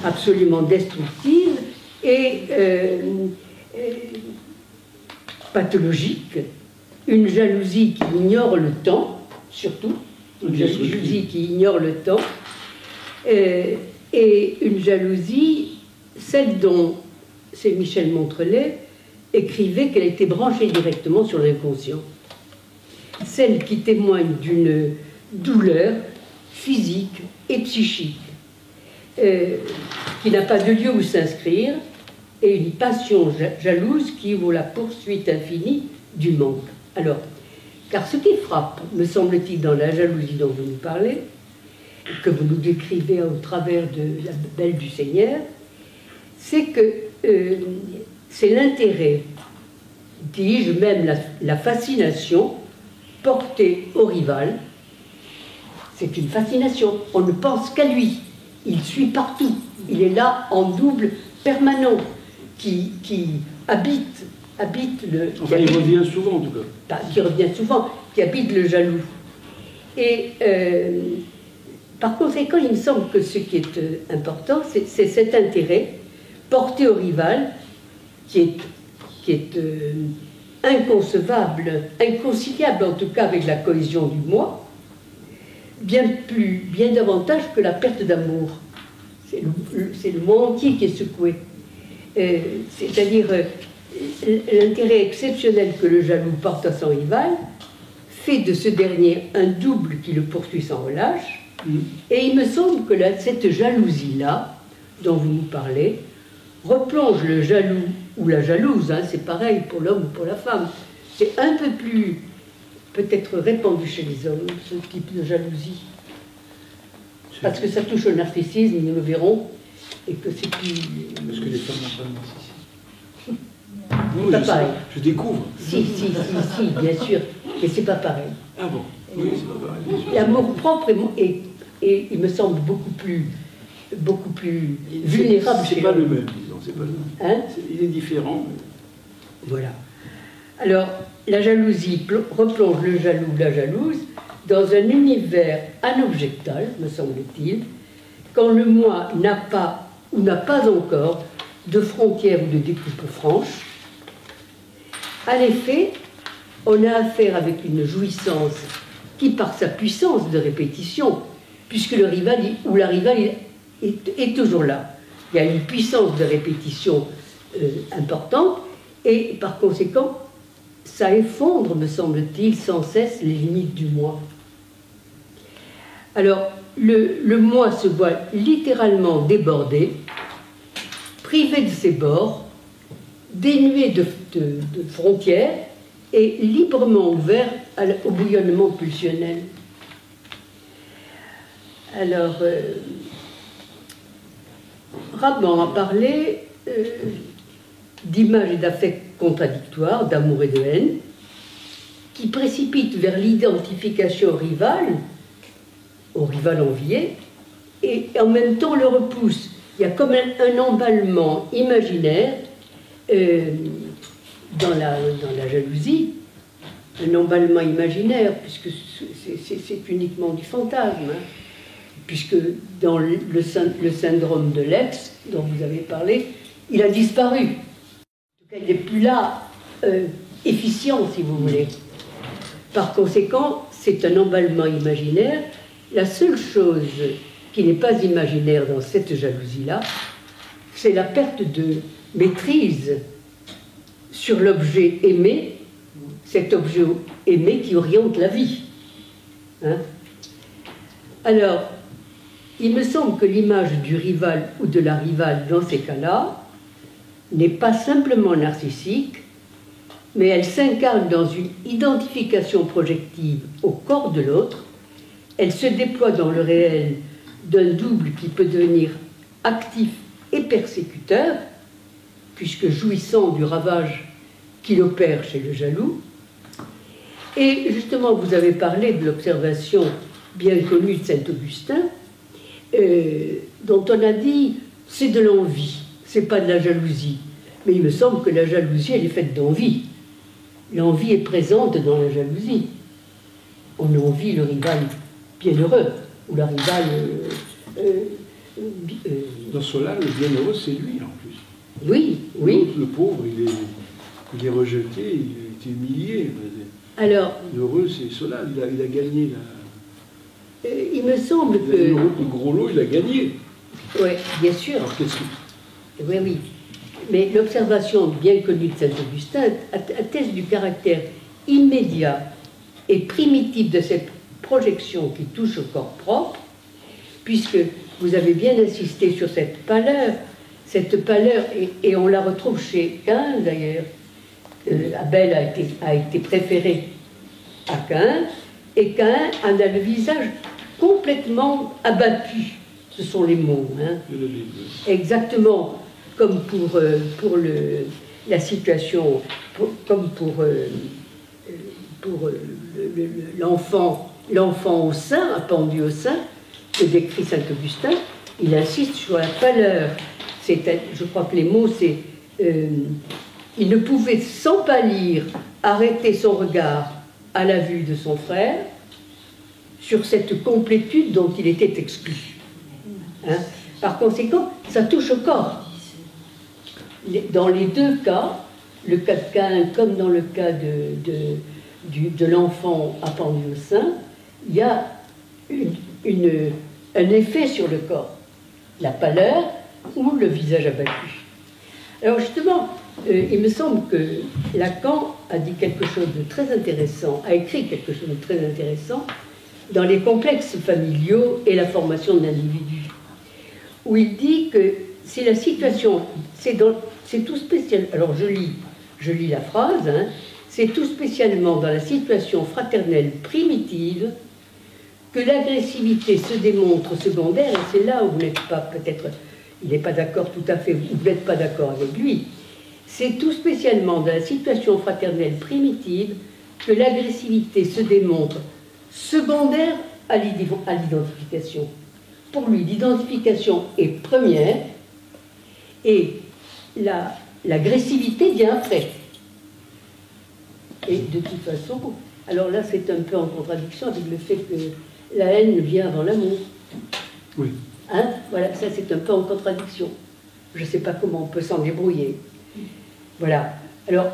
Absolument destructive, et pathologique, une jalousie qui ignore le temps, surtout, une jalousie qui ignore le temps, et une jalousie, celle dont c'est Michel Montrelet écrivait qu'elle était branchée directement sur l'inconscient, celle qui témoigne d'une douleur physique et psychique, qui n'a pas de lieu où s'inscrire, et une passion jalouse qui vaut la poursuite infinie du manque. Alors, car ce qui frappe, me semble-t-il, dans la jalousie dont vous nous parlez, que vous nous décrivez au travers de la Belle du Seigneur, c'est que c'est l'intérêt, dis-je même la fascination portée au rival. C'est une fascination, on ne pense qu'à lui, il suit partout, il est là en double permanent, qui habite le... Enfin, il revient souvent, en tout cas. Qui revient souvent, qui habite le jaloux. Et par conséquent, il me semble que ce qui est important, c'est cet intérêt porté au rival, qui est inconcevable, inconciliable en tout cas avec la cohésion du moi, bien davantage que la perte d'amour. C'est le moi entier qui est secoué. C'est-à-dire l'intérêt exceptionnel que le jaloux porte à son rival fait de ce dernier un double qui le poursuit sans relâche. Et il me semble que cette jalousie-là, dont vous nous parlez, replonge le jaloux ou la jalouse, c'est pareil pour l'homme ou pour la femme. C'est un peu plus, peut-être répandu chez les hommes, ce type de jalousie. Parce que ça touche au narcissisme, nous le verrons, et que c'est plus... Parce que les femmes n'ont pas de narcissisme. Non, pas pareil. Je découvre. Si, bien sûr, mais c'est pas pareil. Ah bon? Oui, c'est pas pareil. L'amour propre est, il me semble, beaucoup plus vulnérable. C'est pas le même, disons, c'est pas le même. Hein? Il est différent. Voilà. Alors, la jalousie replonge le jaloux ou la jalouse dans un univers anobjectal, me semble-t-il, quand le moi n'a pas ou n'a pas encore de frontières ou de découpe franche. À l'effet, on a affaire avec une jouissance qui, par sa puissance de répétition, puisque le rival ou la rivale est toujours là, il y a une puissance de répétition importante, et par conséquent, ça effondre, me semble-t-il, sans cesse les limites du moi. Alors, le moi se voit littéralement débordé, privé de ses bords, dénué de frontières et librement ouvert au bouillonnement pulsionnel. Alors, Raban a parlé d'images et d'affects contradictoires, d'amour et de haine, qui précipitent vers l'identification au rival envié, et en même temps le repousse. Il y a comme un emballement imaginaire dans la jalousie, un emballement imaginaire, puisque c'est uniquement du fantasme, puisque dans le syndrome de l'ex, dont vous avez parlé, il a disparu. En tout cas, il n'est plus là, efficient, si vous voulez. Par conséquent, c'est un emballement imaginaire. La seule chose qui n'est pas imaginaire dans cette jalousie-là, c'est la perte de maîtrise sur l'objet aimé, cet objet aimé qui oriente la vie. Alors, il me semble que l'image du rival ou de la rivale dans ces cas-là n'est pas simplement narcissique, mais elle s'incarne dans une identification projective au corps de l'autre. Elle se déploie dans le réel d'un double qui peut devenir actif et persécuteur, puisque jouissant du ravage qu'il opère chez le jaloux. Et justement, vous avez parlé de l'observation bien connue de Saint-Augustin, dont on a dit c'est de l'envie, c'est pas de la jalousie. Mais il me semble que la jalousie, elle est faite d'envie. L'envie est présente dans la jalousie. On envie le rival bienheureux, ou la rivale... dans cela, le bienheureux, c'est lui, en plus. Oui, oui. Le pauvre, il est... Il est rejeté, il a été humilié. Alors, L'heureux, c'est Solal, il a gagné la... il me semble que... Le gros lot, il a gagné. Oui, bien sûr. Alors qu'est-ce que... Oui, oui. Mais l'observation bien connue de Saint-Augustin atteste du caractère immédiat et primitif de cette projection qui touche au corps propre, puisque vous avez bien insisté sur cette pâleur, et on la retrouve chez Caïn d'ailleurs. Abel a été préféré à Caïn, et Caïn en a le visage complètement abattu. Ce sont les mots. Hein. Exactement comme pour la situation, comme pour l'enfant au sein, pendu au sein, que décrit Saint-Augustin. Il insiste sur la pâleur. Je crois que les mots, c'est... il ne pouvait, sans pâlir, arrêter son regard à la vue de son frère sur cette complétude dont il était exclu. Hein? Par conséquent, ça touche au corps. Dans les deux cas, le cas de Caïn comme dans le cas de l'enfant appendu au sein, il y a un effet sur le corps, la pâleur ou le visage abattu. Alors justement, il me semble que Lacan a dit quelque chose de très intéressant, a écrit quelque chose de très intéressant dans les complexes familiaux et la formation de l'individu, où il dit que c'est la situation, c'est tout spécial. Alors je lis la phrase, hein, c'est tout spécialement dans la situation fraternelle primitive que l'agressivité se démontre secondaire, et c'est là où vous n'êtes pas, peut-être, il n'est pas d'accord tout à fait, vous n'êtes pas d'accord avec lui. C'est tout spécialement dans la situation fraternelle primitive que l'agressivité se démontre secondaire à l'identification. Pour lui, l'identification est première et l'agressivité vient après. Et de toute façon, alors là c'est un peu en contradiction avec le fait que la haine vient avant l'amour. Oui. Hein? Voilà, ça c'est un peu en contradiction. Je ne sais pas comment on peut s'en débrouiller. Voilà. Alors,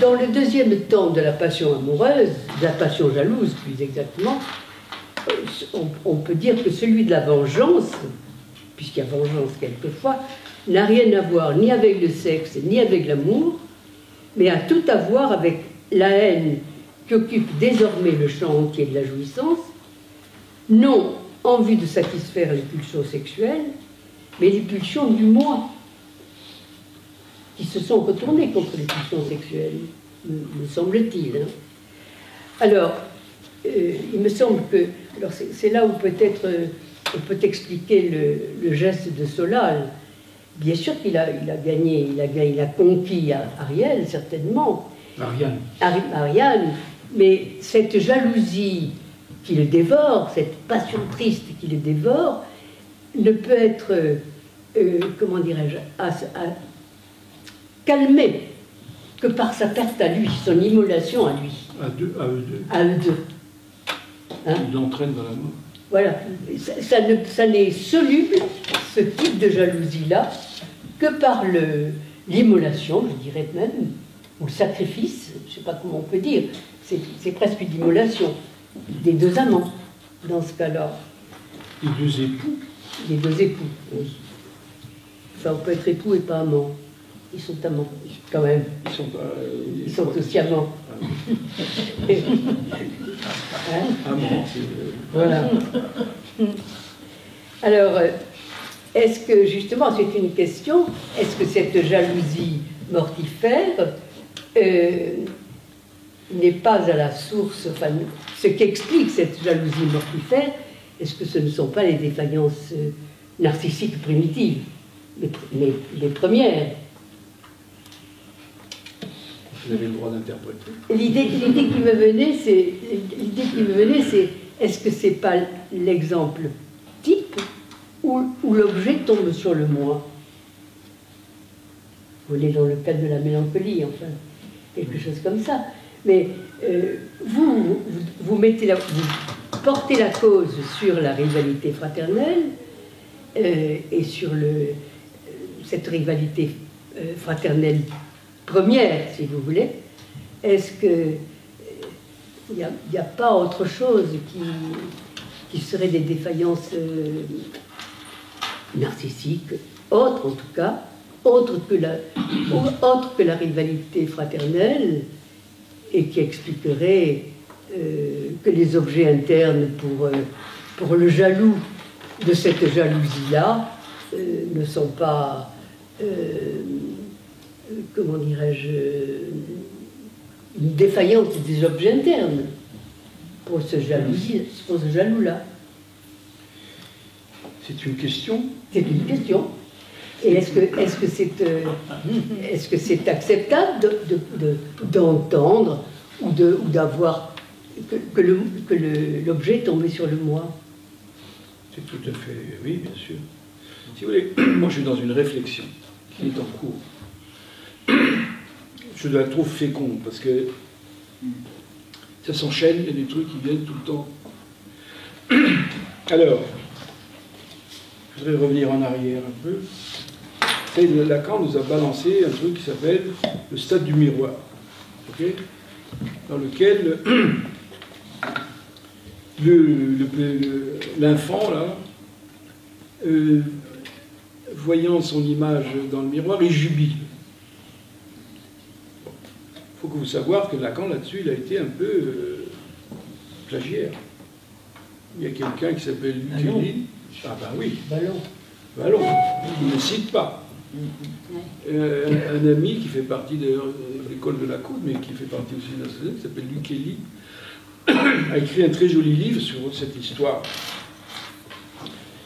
dans le deuxième temps de la passion amoureuse, de la passion jalouse plus exactement, on peut dire que celui de la vengeance, puisqu'il y a vengeance quelquefois, n'a rien à voir ni avec le sexe ni avec l'amour, mais a tout à voir avec la haine qui occupe désormais le champ entier de la jouissance, non en vue de satisfaire les pulsions sexuelles, mais les pulsions du moi, qui se sont retournées contre les pulsions sexuelles, me semble-t-il. Hein. Alors, il me semble que... Alors c'est là où peut-être on peut expliquer le geste de Solal. Bien sûr qu'il a gagné, il a conquis Ariel, certainement. Ariane, mais cette jalousie qui le dévore, cette passion triste qui le dévore, ne peut être, comment dirais-je, calmée que par sa perte à lui, son immolation à lui. À eux deux. À eux deux. Hein? Il l'entraîne dans la mort. Voilà. Ça n'est soluble, ce type de jalousie-là, que par l'immolation, je dirais même, ou le sacrifice, je ne sais pas comment on peut dire, c'est presque une immolation des deux amants, dans ce cas-là. Les deux époux. Les deux époux, oui. Enfin, on peut être époux et pas amant. Ils sont amants, quand même. Ils sont aussi amants. Hein? Amants, voilà. Alors, est-ce que, justement, c'est une question, est-ce que cette jalousie mortifère n'est pas à la source, enfin, ce qui explique cette jalousie mortifère, est-ce que ce ne sont pas les défaillances narcissiques primitives, les premières? Vous avez le droit d'interpréter. L'idée qui me venait, c'est est-ce que c'est pas l'exemple type où l'objet tombe sur le moi? On est dans le cadre de la mélancolie, enfin, quelque chose comme ça. Mais vous portez la cause sur la rivalité fraternelle et sur cette rivalité fraternelle première, si vous voulez, est-ce que il n'y a pas autre chose qui serait des défaillances narcissiques, autres en tout cas, autres que la rivalité fraternelle, et qui expliquerait que les objets internes pour le jaloux de cette jalousie-là ne sont pas, comment dirais-je, une défaillance des objets internes pour ce jaloux-là. C'est une question. C'est une question. Et est-ce que c'est acceptable d'entendre ou d'avoir que l'objet est tombé sur le moi? C'est tout à fait, oui, bien sûr. Si vous voulez, moi je suis dans une réflexion qui est en cours. Je la trouve féconde parce que ça s'enchaîne, il y a des trucs qui viennent tout le temps. Alors, je voudrais revenir en arrière un peu. Lacan nous a balancé un truc qui s'appelle le stade du miroir, okay, dans lequel l'enfant, là, voyant son image dans le miroir, il jubile. Il faut que vous sachiez que Lacan, là-dessus, il a été un peu plagiaire. Il y a quelqu'un qui s'appelle Lucchesi. Ah ben oui. Ballon. Il ne cite pas. Un ami qui fait partie de l'école de la Coude, mais qui fait partie aussi de la société, qui s'appelle Lucchesi, a écrit un très joli livre sur cette histoire.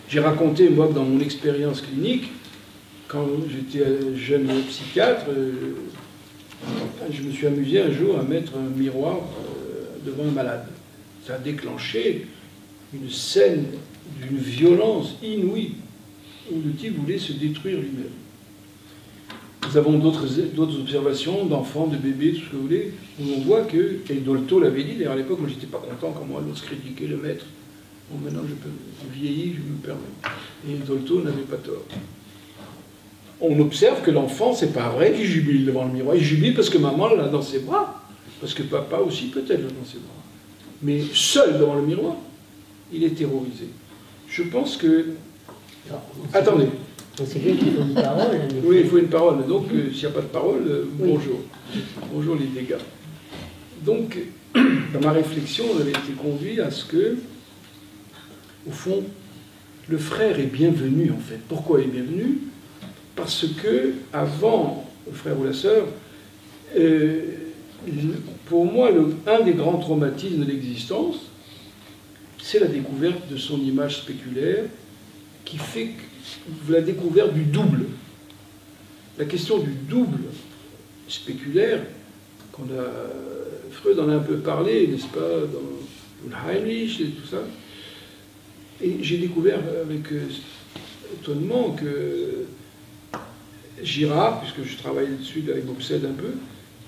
J'ai raconté, moi, que dans mon expérience clinique, quand j'étais jeune psychiatre, je me suis amusé un jour à mettre un miroir devant un malade. Ça a déclenché une scène d'une violence inouïe, où le type voulait se détruire lui-même. Nous avons d'autres observations d'enfants, de bébés, tout ce que vous voulez, où on voit que, et Dolto l'avait dit, d'ailleurs à l'époque, moi j'étais pas content quand moi l'autre critiquait le maître. Bon, maintenant je vieillis, je me permets. Et Dolto n'avait pas tort. On observe que l'enfant, c'est pas vrai qu'il jubile devant le miroir. Il jubile parce que maman l'a dans ses bras, parce que papa aussi peut-être l'a dans ses bras. Mais seul devant le miroir, il est terrorisé. Je pense que... Attendez. C'est bien qu'il faut une parole. Oui, il faut une parole. Donc, s'il n'y a pas de parole, bonjour. Bonjour les dégâts. Donc, dans ma réflexion, on avait été conduit à ce que, au fond, le frère est bienvenu, en fait. Pourquoi il est bienvenu? Parce que, avant le frère ou la sœur, pour moi, un des grands traumatismes de l'existence, c'est la découverte de son image spéculaire, qui fait la découverte du double. La question du double spéculaire, Freud en a un peu parlé, n'est-ce pas, dans Heinrich et tout ça. Et j'ai découvert avec étonnement que Girard, puisque je travaille là-dessus, il m'obsède un peu,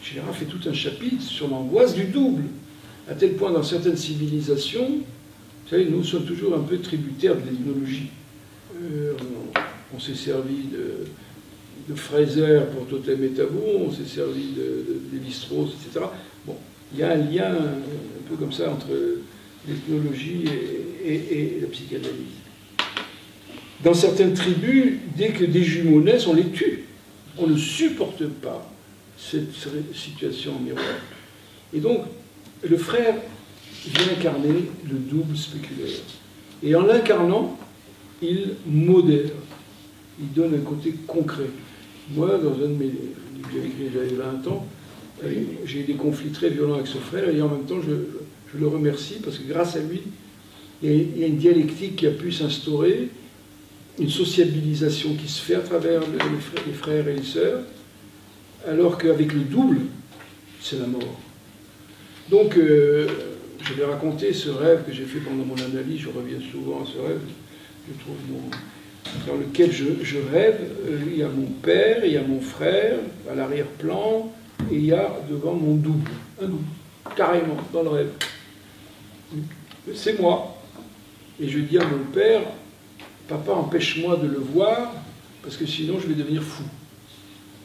Girard fait tout un chapitre sur l'angoisse du double, à tel point dans certaines civilisations, vous savez, nous sommes toujours un peu tributaires de l'ethnologie. On s'est servi de Fraser pour Totem et Tabou, on s'est servi de Lévi-Strauss, etc. Bon, il y a un lien un peu comme ça entre l'ethnologie et la psychanalyse. Dans certaines tribus, dès que des jumeaux naissent, on les tue. On ne supporte pas cette situation en miroir. Et donc, le frère vient incarner le double spéculaire. Et en l'incarnant, il modère. Il donne un côté concret. Moi, dans un de mes livres, j'avais 20 ans, j'ai eu des conflits très violents avec ce frère, et en même temps, je le remercie, parce que grâce à lui, il y a une dialectique qui a pu s'instaurer, une sociabilisation qui se fait à travers les frères et les sœurs, alors qu'avec le double, c'est la mort. Donc, je vais raconter ce rêve que j'ai fait pendant mon analyse, je reviens souvent à ce rêve, je trouve dans lequel je rêve, il y a mon père, il y a mon frère, à l'arrière-plan, et il y a devant mon double, un double, carrément, dans le rêve. C'est moi. Et je dis à mon père, papa, empêche-moi de le voir, parce que sinon je vais devenir fou.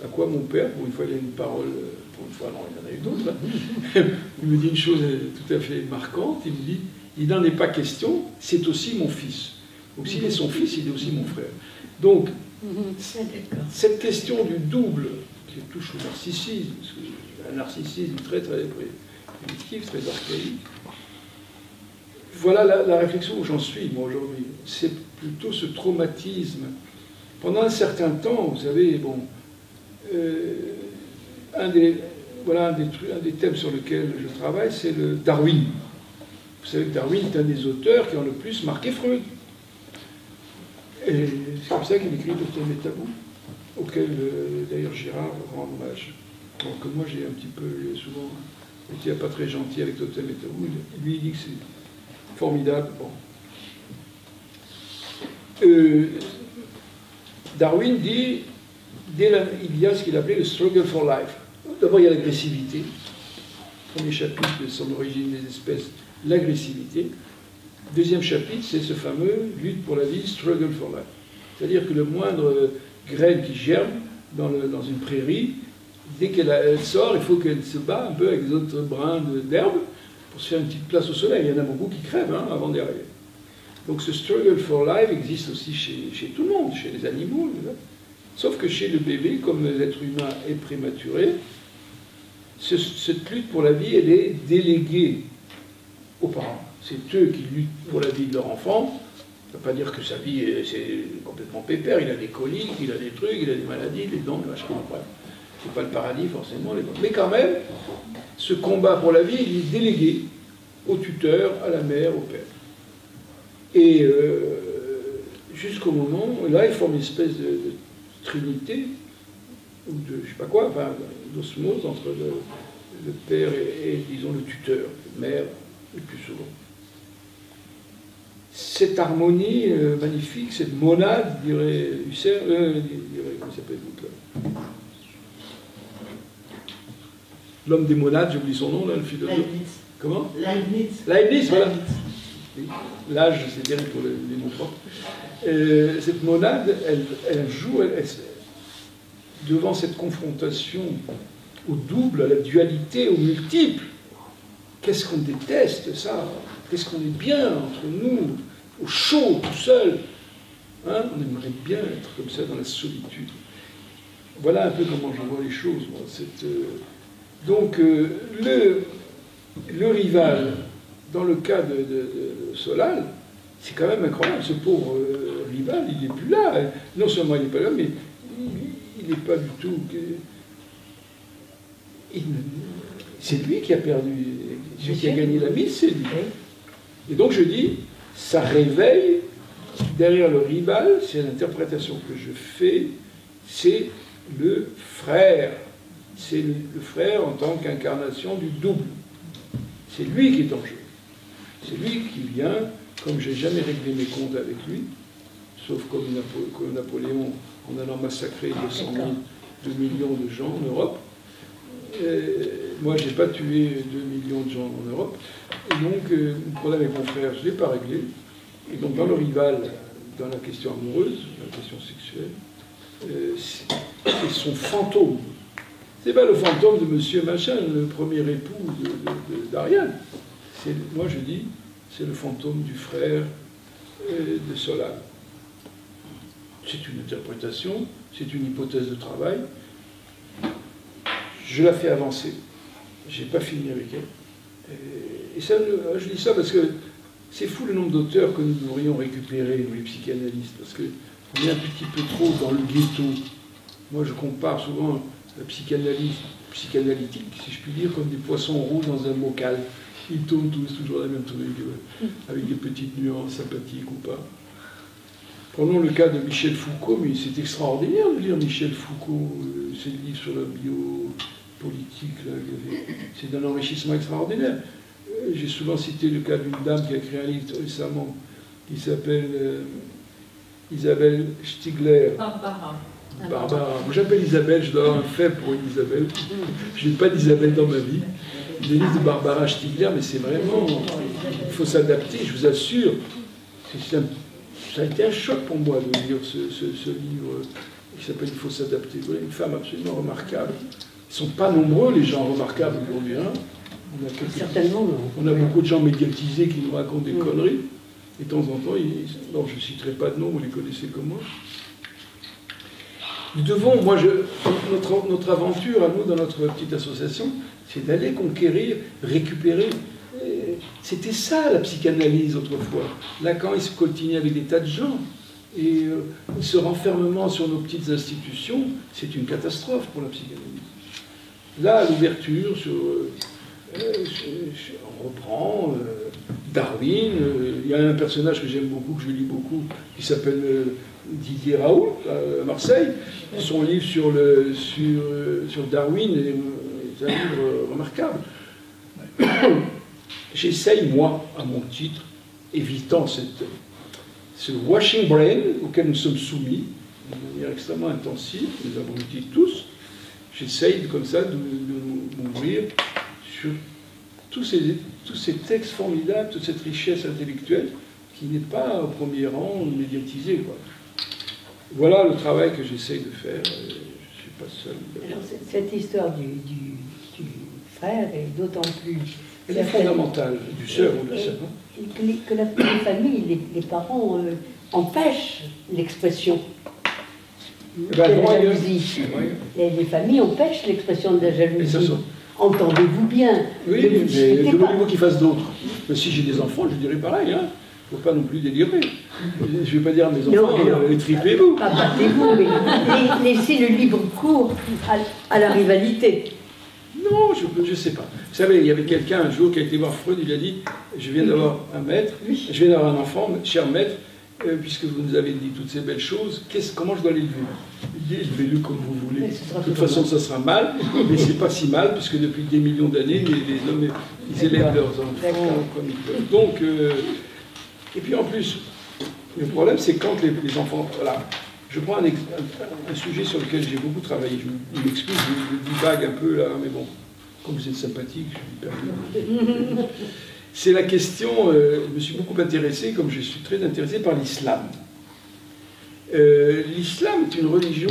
À quoi mon père, pour une fois il a une parole, pour une fois non, il y en a eu d'autres, hein. Il me dit une chose tout à fait marquante, il me dit, il n'en est pas question, c'est aussi mon fils. Donc s'il est son fils, il est aussi mon frère. Donc, cette question du double, qui touche au narcissisme, un narcissisme très très primitif, très archaïque, voilà la réflexion où j'en suis, moi, aujourd'hui. C'est plutôt ce traumatisme. Pendant un certain temps, vous savez, bon, un des thèmes sur lesquels je travaille, c'est le Darwin. Vous savez que Darwin est un des auteurs qui ont le plus marqué Freud. Et c'est comme ça qu'il écrit Totem et Tabou, auquel d'ailleurs Girard rend hommage. Alors que moi j'ai un petit peu souvent été pas très gentil avec Totem et Tabou. Lui il dit que c'est formidable. Bon. Darwin dit, il y a ce qu'il appelait le struggle for life. D'abord il y a l'agressivité. Premier chapitre de son origine des espèces, l'agressivité. Deuxième chapitre, c'est ce fameux lutte pour la vie, struggle for life. C'est-à-dire que le moindre graine qui germe dans une prairie, dès qu'elle sort, il faut qu'elle se bat un peu avec les autres brins d'herbe pour se faire une petite place au soleil. Il y en a beaucoup qui crèvent avant d'y arriver. Donc ce struggle for life existe aussi chez tout le monde, chez les animaux. Sauf que chez le bébé, comme l'être humain est prématuré, cette lutte pour la vie, elle est déléguée aux parents. C'est eux qui luttent pour la vie de leur enfant. Ça ne veut pas dire que sa vie, c'est complètement pépère. Il a des coliques, il a des trucs, il a des maladies, des dents, machin. Bref, c'est pas le paradis forcément. Mais quand même, ce combat pour la vie, il est délégué au tuteur, à la mère, au père. Et jusqu'au moment où là, ils forment une espèce de trinité, ou de je sais pas quoi, enfin, d'osmose entre le père et, disons, le tuteur, la mère, le plus souvent. Cette harmonie magnifique, cette monade, dirait Husserl, comment s'appelle l'autre là ? L'homme des monades, j'oublie son nom, là, le philosophe. Leibniz. Comment ? Leibniz. Leibniz, voilà. L'âge, c'est terrible pour les noms propres. Cette monade, elle joue, devant cette confrontation au double, à la dualité, au multiple. Qu'est-ce qu'on déteste, ça ? Qu'est-ce qu'on est bien entre nous, au chaud, tout seul. Hein, on aimerait bien être comme ça dans la solitude. Voilà un peu comment je vois les choses. Moi. Donc, le rival, dans le cas de Solal, c'est quand même incroyable. Ce pauvre rival, il n'est plus là. Non seulement il n'est pas là, mais il n'est pas du tout... C'est lui qui a perdu. Celui qui a gagné la mise, c'est lui. Et donc je dis, ça réveille, derrière le rival, c'est l'interprétation que je fais, c'est le frère. C'est le frère en tant qu'incarnation du double. C'est lui qui est en jeu. C'est lui qui vient, comme je n'ai jamais réglé mes comptes avec lui, sauf comme Napoléon, en allant massacrer 2 millions de gens en Europe. Moi, je n'ai pas tué 2 millions de gens en Europe. Et donc, le problème avec mon frère, je ne l'ai pas réglé. Et donc, dans le rival, dans la question amoureuse, la question sexuelle, c'est son fantôme. C'est pas le fantôme de Monsieur Machin, le premier époux d'Ariane. Moi, je dis, c'est le fantôme du frère de Solal. C'est une interprétation, c'est une hypothèse de travail. Je la fais avancer. Je n'ai pas fini avec elle. Et ça, je dis ça parce que c'est fou le nombre d'auteurs que nous devrions récupérer, nous les psychanalystes, parce qu'on est un petit peu trop dans le ghetto. Moi, je compare souvent la psychanalyse psychanalytique, si je puis dire, comme des poissons rouges dans un bocal. Ils tournent tous toujours la même truc, avec des petites nuances sympathiques ou pas. Prenons le cas de Michel Foucault, mais c'est extraordinaire de lire Michel Foucault, ses livres sur la biopolitique, là, c'est d'un enrichissement extraordinaire. J'ai souvent cité le cas d'une dame qui a écrit un livre récemment qui s'appelle Isabelle Stigler. Barbara. Moi j'appelle Isabelle, je dois avoir un fait pour une Isabelle. Je n'ai pas d'Isabelle dans ma vie. Des livres de Barbara Stigler, mais c'est vraiment... Il faut s'adapter, je vous assure. Ça a été un choc pour moi de lire ce livre qui s'appelle Il faut s'adapter. Voilà une femme absolument remarquable. Ils ne sont pas nombreux, les gens remarquables aujourd'hui. Hein. Certainement non. On a beaucoup de gens médiatisés qui nous racontent des conneries. Et de temps en temps, non, je ne citerai pas de nom, vous les connaissez comme moi. Nous devons, notre aventure à nous, dans notre petite association, c'est d'aller conquérir, récupérer. C'était ça la psychanalyse autrefois. Lacan, il se coltinait avec des tas de gens. Et ce renfermement sur nos petites institutions, c'est une catastrophe pour la psychanalyse. Là, l'ouverture on reprend Darwin. Il y a un personnage que j'aime beaucoup, que je lis beaucoup, qui s'appelle Didier Raoult, à Marseille. Son livre sur Darwin est un livre remarquable. J'essaye, moi, à mon titre, évitant ce washing brain auquel nous sommes soumis, de manière extrêmement intensive, nous abrutis tous, j'essaye comme ça de m'ouvrir sur tous ces textes formidables, toute cette richesse intellectuelle qui n'est pas au premier rang médiatisée, quoi. Voilà le travail que j'essaye de faire. Je ne suis pas seul. Alors, cette histoire du frère est d'autant plus... Elle est fondamentale, du sœur ou de la sœur. Que les familles, les parents empêchent l'expression de la jalousie. Les familles empêchent l'expression de la jalousie. Entendez-vous bien? Oui, mais demandez-moi qu'il fasse d'autres. Mais si j'ai des enfants, je dirais pareil. Hein. Il ne faut pas non plus délirer. Je ne vais pas dire à mes enfants, tripez-vous. Pas battez-vous, mais laissez le libre cours à la rivalité. Non, je ne sais pas. Vous savez, il y avait quelqu'un un jour qui a été voir Freud, il a dit, je viens d'avoir un maître, je viens d'avoir un enfant, cher maître, puisque vous nous avez dit toutes ces belles choses, comment je dois l'élever? Il dit, élevez-le comme vous voulez. De toute façon, ça sera mal, mais c'est pas si mal, puisque depuis des millions d'années, les hommes, ils élèvent leurs enfants comme ils peuvent. Donc, et puis en plus, le problème, c'est quand les enfants... Voilà. Je prends un sujet sur lequel j'ai beaucoup travaillé. Je m'excuse, je divague un peu là, mais bon, comme vous êtes sympathique, je suis permis. C'est la question, je me suis beaucoup intéressé, comme je suis très intéressé par l'islam. L'islam est une religion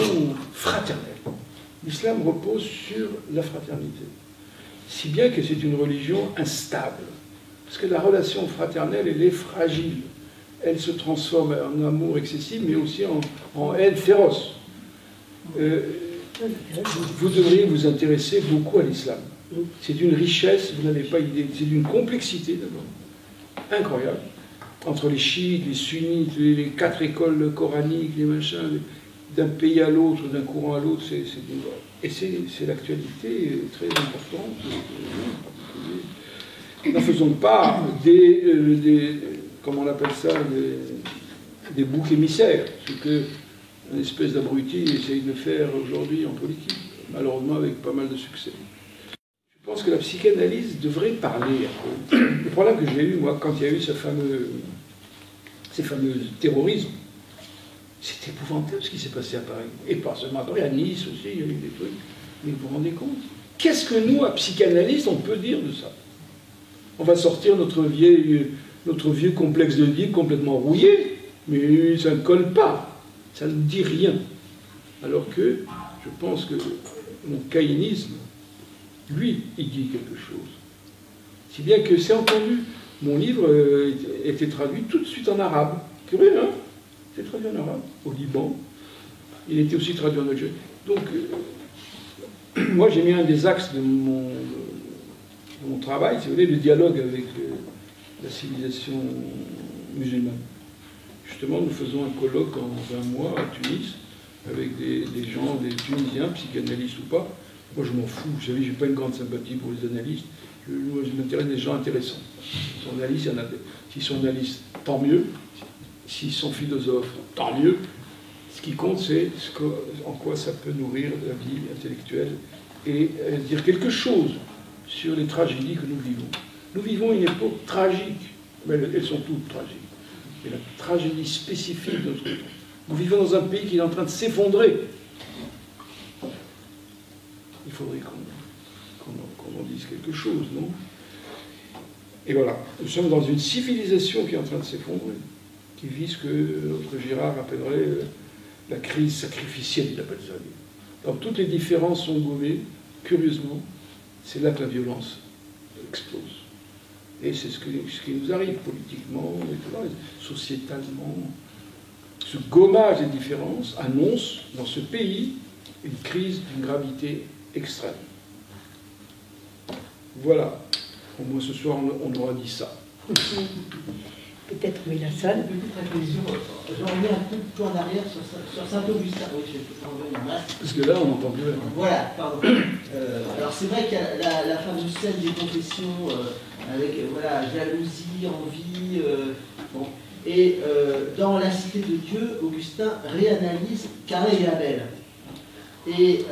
fraternelle. L'islam repose sur la fraternité. Si bien que c'est une religion instable. Parce que la relation fraternelle, elle est fragile. Elle se transforme en amour excessif, mais aussi en haine féroce. Vous devriez vous intéresser beaucoup à l'islam. C'est une richesse, vous n'avez pas idée. C'est d'une complexité d'abord, incroyable. Entre les chiites, les sunnites, les 4 écoles coraniques, les machins, d'un pays à l'autre, d'un courant à l'autre, et c'est l'actualité très importante. N'en faisons pas comment on appelle ça, des boucs émissaires, ce qu'une espèce d'abruti essaye de faire aujourd'hui en politique, malheureusement avec pas mal de succès. Je pense que la psychanalyse devrait parler. Le problème que j'ai eu, moi, quand il y a eu ces fameux terrorismes, c'est épouvantable ce qui s'est passé à Paris. Et pas seulement à Paris, à Nice aussi, il y a eu des trucs. Mais vous vous rendez compte? Qu'est-ce que nous, à psychanalystes, on peut dire de ça? On va sortir notre vieux complexe de Oedipe complètement rouillé, mais ça ne colle pas, ça ne dit rien. Alors que je pense que mon caïnisme, lui, il dit quelque chose. Si bien que c'est entendu, mon livre était traduit tout de suite en arabe. Curieux, hein? C'est traduit en arabe, au Liban. Il était aussi traduit en Algérie. Donc, moi j'ai mis un des axes de mon travail, si vous voulez, le dialogue avec la civilisation musulmane. Justement, nous faisons un colloque en 20 mois à Tunis, avec des gens, des Tunisiens, psychanalystes ou pas. Moi, je m'en fous. Vous savez, je n'ai pas une grande sympathie pour les analystes. Moi, je m'intéresse des gens intéressants. S'ils sont analystes, il y en a. S'ils sont analystes, tant mieux. S'ils sont philosophes, tant mieux. Ce qui compte, c'est en quoi ça peut nourrir la vie intellectuelle et dire quelque chose sur les tragédies que nous vivons. Nous vivons une époque tragique, mais elles sont toutes tragiques. Et la tragédie spécifique de notre temps. Nous vivons dans un pays qui est en train de s'effondrer. Il faudrait qu'on en dise quelque chose, non? Et voilà, nous sommes dans une civilisation qui est en train de s'effondrer, qui vit ce que notre Girard appellerait la crise sacrificielle, il appelle ça. Donc toutes les différences sont gommées, curieusement, c'est là que la violence explose. Et c'est ce qui nous arrive politiquement, sociétalement. Ce gommage des différences annonce dans ce pays une crise d'une gravité extrême. Voilà. Au moins ce soir, on aura dit ça. Peut-être, oui, la salle. Une petite réflexion. Je reviens un peu en arrière sur Saint-Augustin. Oui, je vais enlever mon masque. Parce que là, on n'entend plus rien. Voilà, pardon. Alors c'est vrai qu'il y a la fameuse scène des confessions avec voilà, jalousie, envie. Bon. Et dans La Cité de Dieu, Augustin réanalyse Caïn et Abel. Et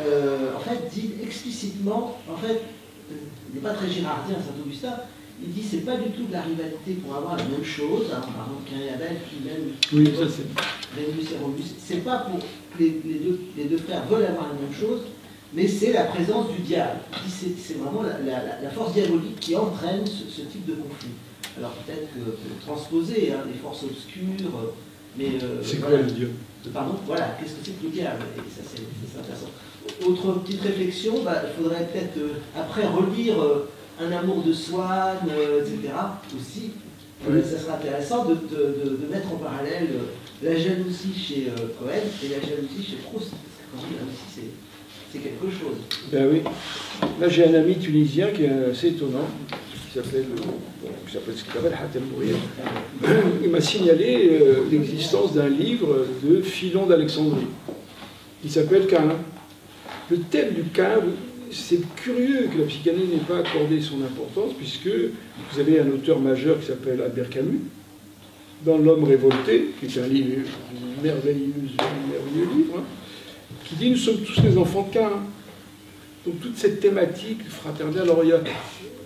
en fait, dit explicitement, en fait, il n'est pas très girardien, Saint-Augustin, il dit c'est pas du tout de la rivalité pour avoir la même chose, hein, par exemple Caïn et Abel qui même oui, ça c'est. Rémus et Romulus, c'est pas pour que les deux frères veulent avoir la même chose, mais c'est la présence du diable. C'est vraiment la force diabolique qui entraîne ce type de conflit. Alors peut-être que transposer hein, des forces obscures, mais c'est voilà. quoi le dieu? Pardon, voilà, qu'est-ce que c'est que le diable? Et ça c'est intéressant. Autre petite réflexion, il faudrait peut-être après relire Un amour de Swann, etc. aussi. Oui. Ça serait intéressant de mettre en parallèle la jalousie chez Cohen et la jalousie chez Proust. Parce que quand même, là aussi, c'est quelque chose. Ben oui. Là, j'ai un ami tunisien qui est assez étonnant, qui s'appelle Hatem Bourir. Il m'a signalé l'existence d'un livre de Philon d'Alexandrie, qui s'appelle Caïn. Le thème du Caïn, c'est curieux que la psychanalyse n'ait pas accordé son importance, puisque vous avez un auteur majeur qui s'appelle Albert Camus, dans L'Homme révolté, qui est un livre, un merveilleux livre, hein, qui dit « Nous sommes tous les enfants de Caïn ». Donc toute cette thématique fraternelle, alors il y a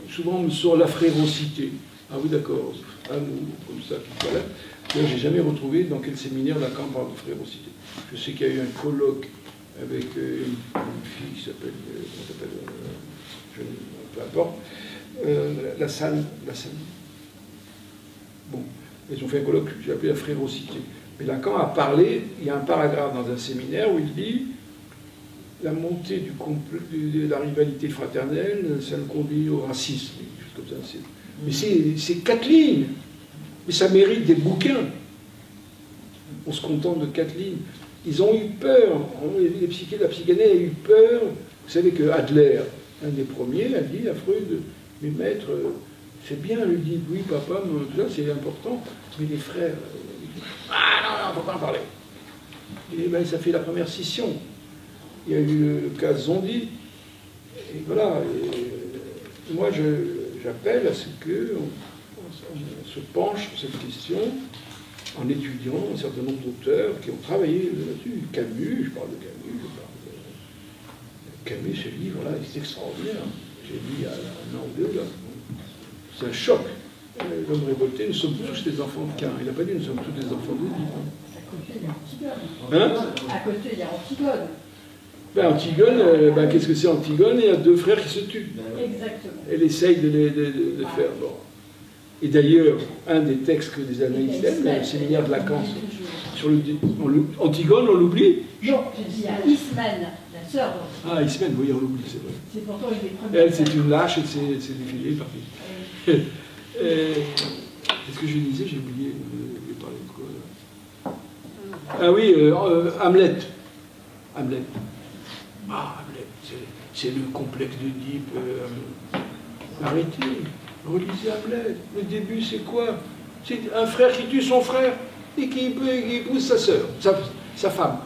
souvent on me sort la frérocité. Ah oui d'accord, amour, comme ça, tout ça là. Là, j'ai jamais retrouvé dans quel séminaire Lacan parle de frérocité. Je sais qu'il y a eu un colloque avec une fille qui s'appelle, peu importe, la salle. Bon, ils ont fait un colloque que j'ai appelé la frérocité. Mais Lacan a parlé, il y a un paragraphe dans un séminaire où il dit la montée de la rivalité fraternelle, ça le conduit au racisme. Comme ça, mais c'est 4 lignes. Mais ça mérite des bouquins. On se contente de 4 lignes. Ils ont eu peur, la psychanalyse a eu peur. Vous savez que Adler, un des premiers, a dit à Freud, mais maître, c'est bien, lui dit, oui papa, tout ça c'est important, mais les frères, ah non, il ne faut pas en parler. Et ben, ça fait la première scission. Il y a eu le cas Zondi, et voilà, et moi j'appelle à ce qu'on se penche sur cette question en étudiant un certain nombre d'auteurs qui ont travaillé là-dessus. Camus, je parle de Camus, Camus, ce livre-là, c'est extraordinaire. J'ai lu il y a un an ou deux, là. C'est un choc. L'homme révolté, nous sommes tous des enfants de Caïn. Il n'a pas dit nous sommes tous des enfants de Dieu. À côté, il y a Antigone. Hein? À côté, il y a Antigone. Ben, Antigone, qu'est-ce que c'est Antigone? Il y a 2 frères qui se tuent. Exactement. Elle essaye de faire. Bon. Et d'ailleurs, un des textes que les analystes aiment, le séminaire de Lacan, sur Antigone, on l'oublie? Non, j'ai dit à Ismène, la sœur. Ah, Ismène, oui, on l'oublie, c'est vrai. C'est pourtant une des premières. Elle, c'est une lâche, elle s'est défilée, partie. Qu'est-ce que je disais? J'ai oublié. Je vais parler de quoi là? Ah oui, Hamlet. Hamlet. Ah, Hamlet, c'est le complexe d'Oedipe. Arrêtez, relisez Hamlet. Le début, c'est quoi? C'est un frère qui tue son frère et qui épouse sa sœur, sa femme.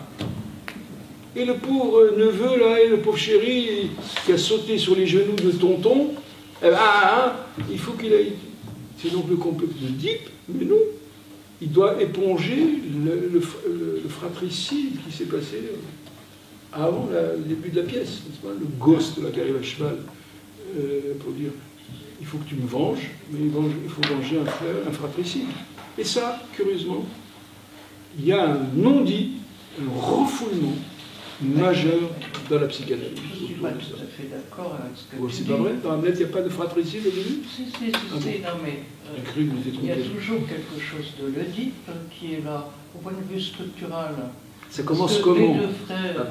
Et le pauvre neveu, là, et le pauvre chéri, qui a sauté sur les genoux de tonton, il faut qu'il aille. C'est donc le complexe d'Oedipe, mais non. Il doit éponger le fratricide qui s'est passé avant le début de la pièce, n'est-ce pas? Le ghost là, qui arrive à cheval pour dire il faut que tu me venges, mais il faut venger un frère, un fratricide. Et ça, curieusement, il y a un non-dit, un refoulement majeur dans la psychanalyse. Je ne suis pas tout à fait d'accord avec ce que tu dis. C'est pas vrai? Dans Hamlet, il n'y a pas de fratricide au début? Si, non mais J'ai cru que vous étiez il y a trompé. toujours quelque chose de l'Oedipe qui est là, au point de vue structural, Ça commence Parce que comment? les deux frères,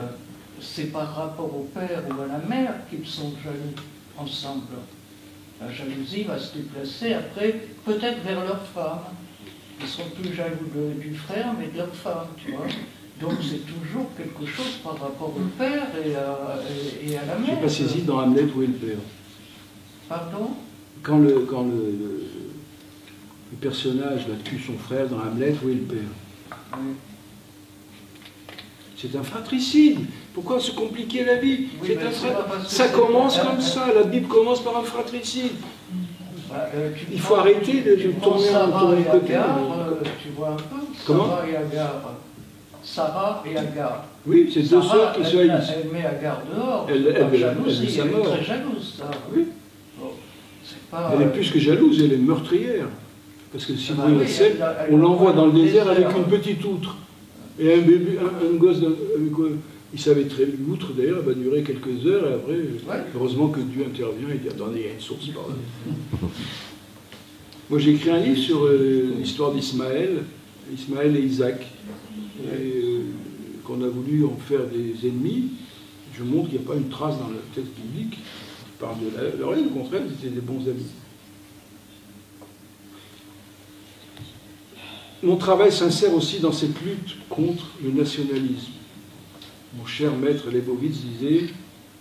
c'est par rapport au père ou à la mère qu'ils sont jaloux ensemble. La jalousie va se déplacer après, peut-être vers leur femme. Ils sont plus jaloux du frère, mais de leur femme, tu vois. Donc c'est toujours quelque chose par rapport au père et à la mère. Je n'ai pas saisi dans Hamlet où est le père. Pardon? Quand le personnage là, tue son frère dans Hamlet, où est le père? Oui. C'est un fratricide. Pourquoi se compliquer la vie? Oui, C'est mais un c'est pas parce que Ça c'est- commence comme ça. La Bible commence par un fratricide. Il faut arrêter de tourner en Sarah et côté. Agar, tu vois un peu? Comment? Sarah et Agar. Sarah et Agar. Oui, c'est deux sœurs qui se elle, haïssent. elle met Agar dehors. Elle C'est pas veut jalousie, sa elle est mort. très jalouse, ça. Oui. Bon, c'est pas, Elle est plus que jalouse, elle est meurtrière. Parce que si Ah bah vous oui, le savez, elle on l'envoie dans le désert avec désert. une petite outre. Et un bébé, un gosse, il savait très l'outre d'ailleurs, elle va durer quelques heures et après, heureusement que Dieu intervient et dit attendez, il y a une source par là. Moi j'ai écrit un livre sur l'histoire d'Ismaël et Isaac, qu'on a voulu en faire des ennemis. Je montre qu'il n'y a pas une trace dans le texte biblique qui parle de rien, au contraire, c'était des bons amis. Mon travail s'insère aussi dans cette lutte contre le nationalisme. Mon cher maître Leibowitz disait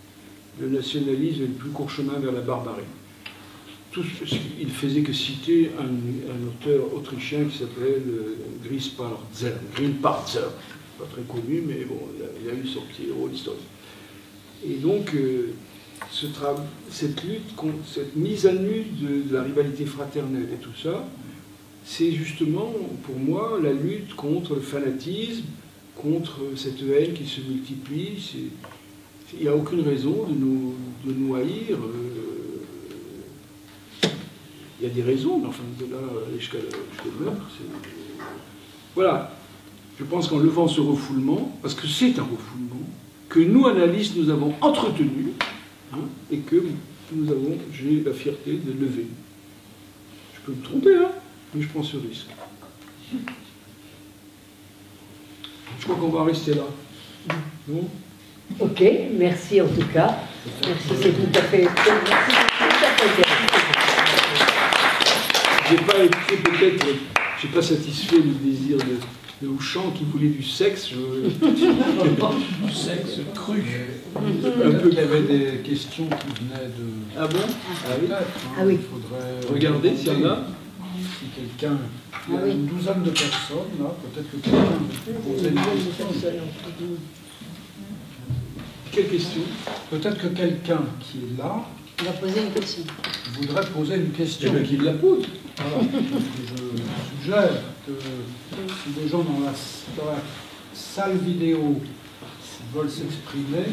« Le nationalisme est le plus court chemin vers la barbarie ». Il faisait que citer un auteur autrichien qui s'appelait Grillparzer. Pas très connu, mais bon, il a eu son petit héros historique. Et donc, cette lutte, cette mise à nu de la rivalité fraternelle et tout ça, c'est justement, pour moi, la lutte contre le fanatisme, contre cette haine qui se multiplie. Il n'y a aucune raison de nous haïr. Il y a des raisons, mais enfin, de là jusqu'à le meurtre. Voilà. Je pense qu'en levant ce refoulement, parce que c'est un refoulement, que nous, analystes, nous avons entretenu, et que j'ai la fierté de lever. Je peux me tromper, mais je prends ce risque. Je crois qu'on va rester là. Non ? Ok, merci en tout cas. Merci, c'est tout à fait intéressant. J'ai pas été peut-être, j'ai pas satisfait le désir de Houchant qui voulait du sexe. Du sexe cru. Peut-être qu'il y avait des questions qui venaient de... Ah bon? Ah oui. Ah oui. Il faudrait Regardez s'il y en a. Si quelqu'un... Il y a une douzaine de personnes, là. Peut-être que quelqu'un veut poser une question. Quelle question? Peut-être que quelqu'un qui est là On va poser une question. voudrait poser une question. Eh bien, qu'il la pose. Voilà. Je suggère que si des gens dans la salle vidéo veulent s'exprimer,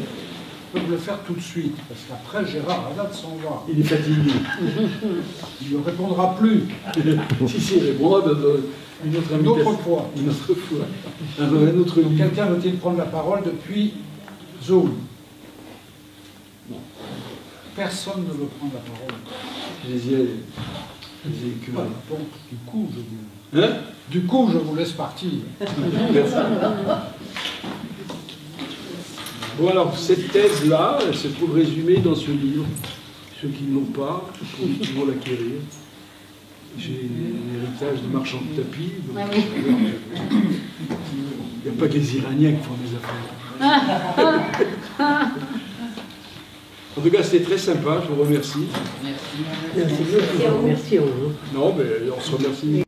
peuvent le faire tout de suite, parce qu'après Gérard Haddad s'en va. Il est fatigué. Il ne répondra plus. Si, il répondra une autre Une autre invitation. fois. Une autre fois. Un autre Donc, livre. quelqu'un veut-il prendre la parole depuis Zoom? Non. Personne ne veut prendre la parole. Voilà. Donc, du coup, je vous laisse partir. Merci. Bon, alors, cette thèse-là, elle se trouve résumée dans ce livre. Ceux qui ne l'ont pas pourront toujours l'acquérir. J'ai l'héritage de marchand de tapis. Donc, Ah oui. il n'y a pas que les Iraniens qui font des affaires. En tout cas, c'était très sympa, je vous remercie. Merci beaucoup. Merci. Non, mais on se remercie.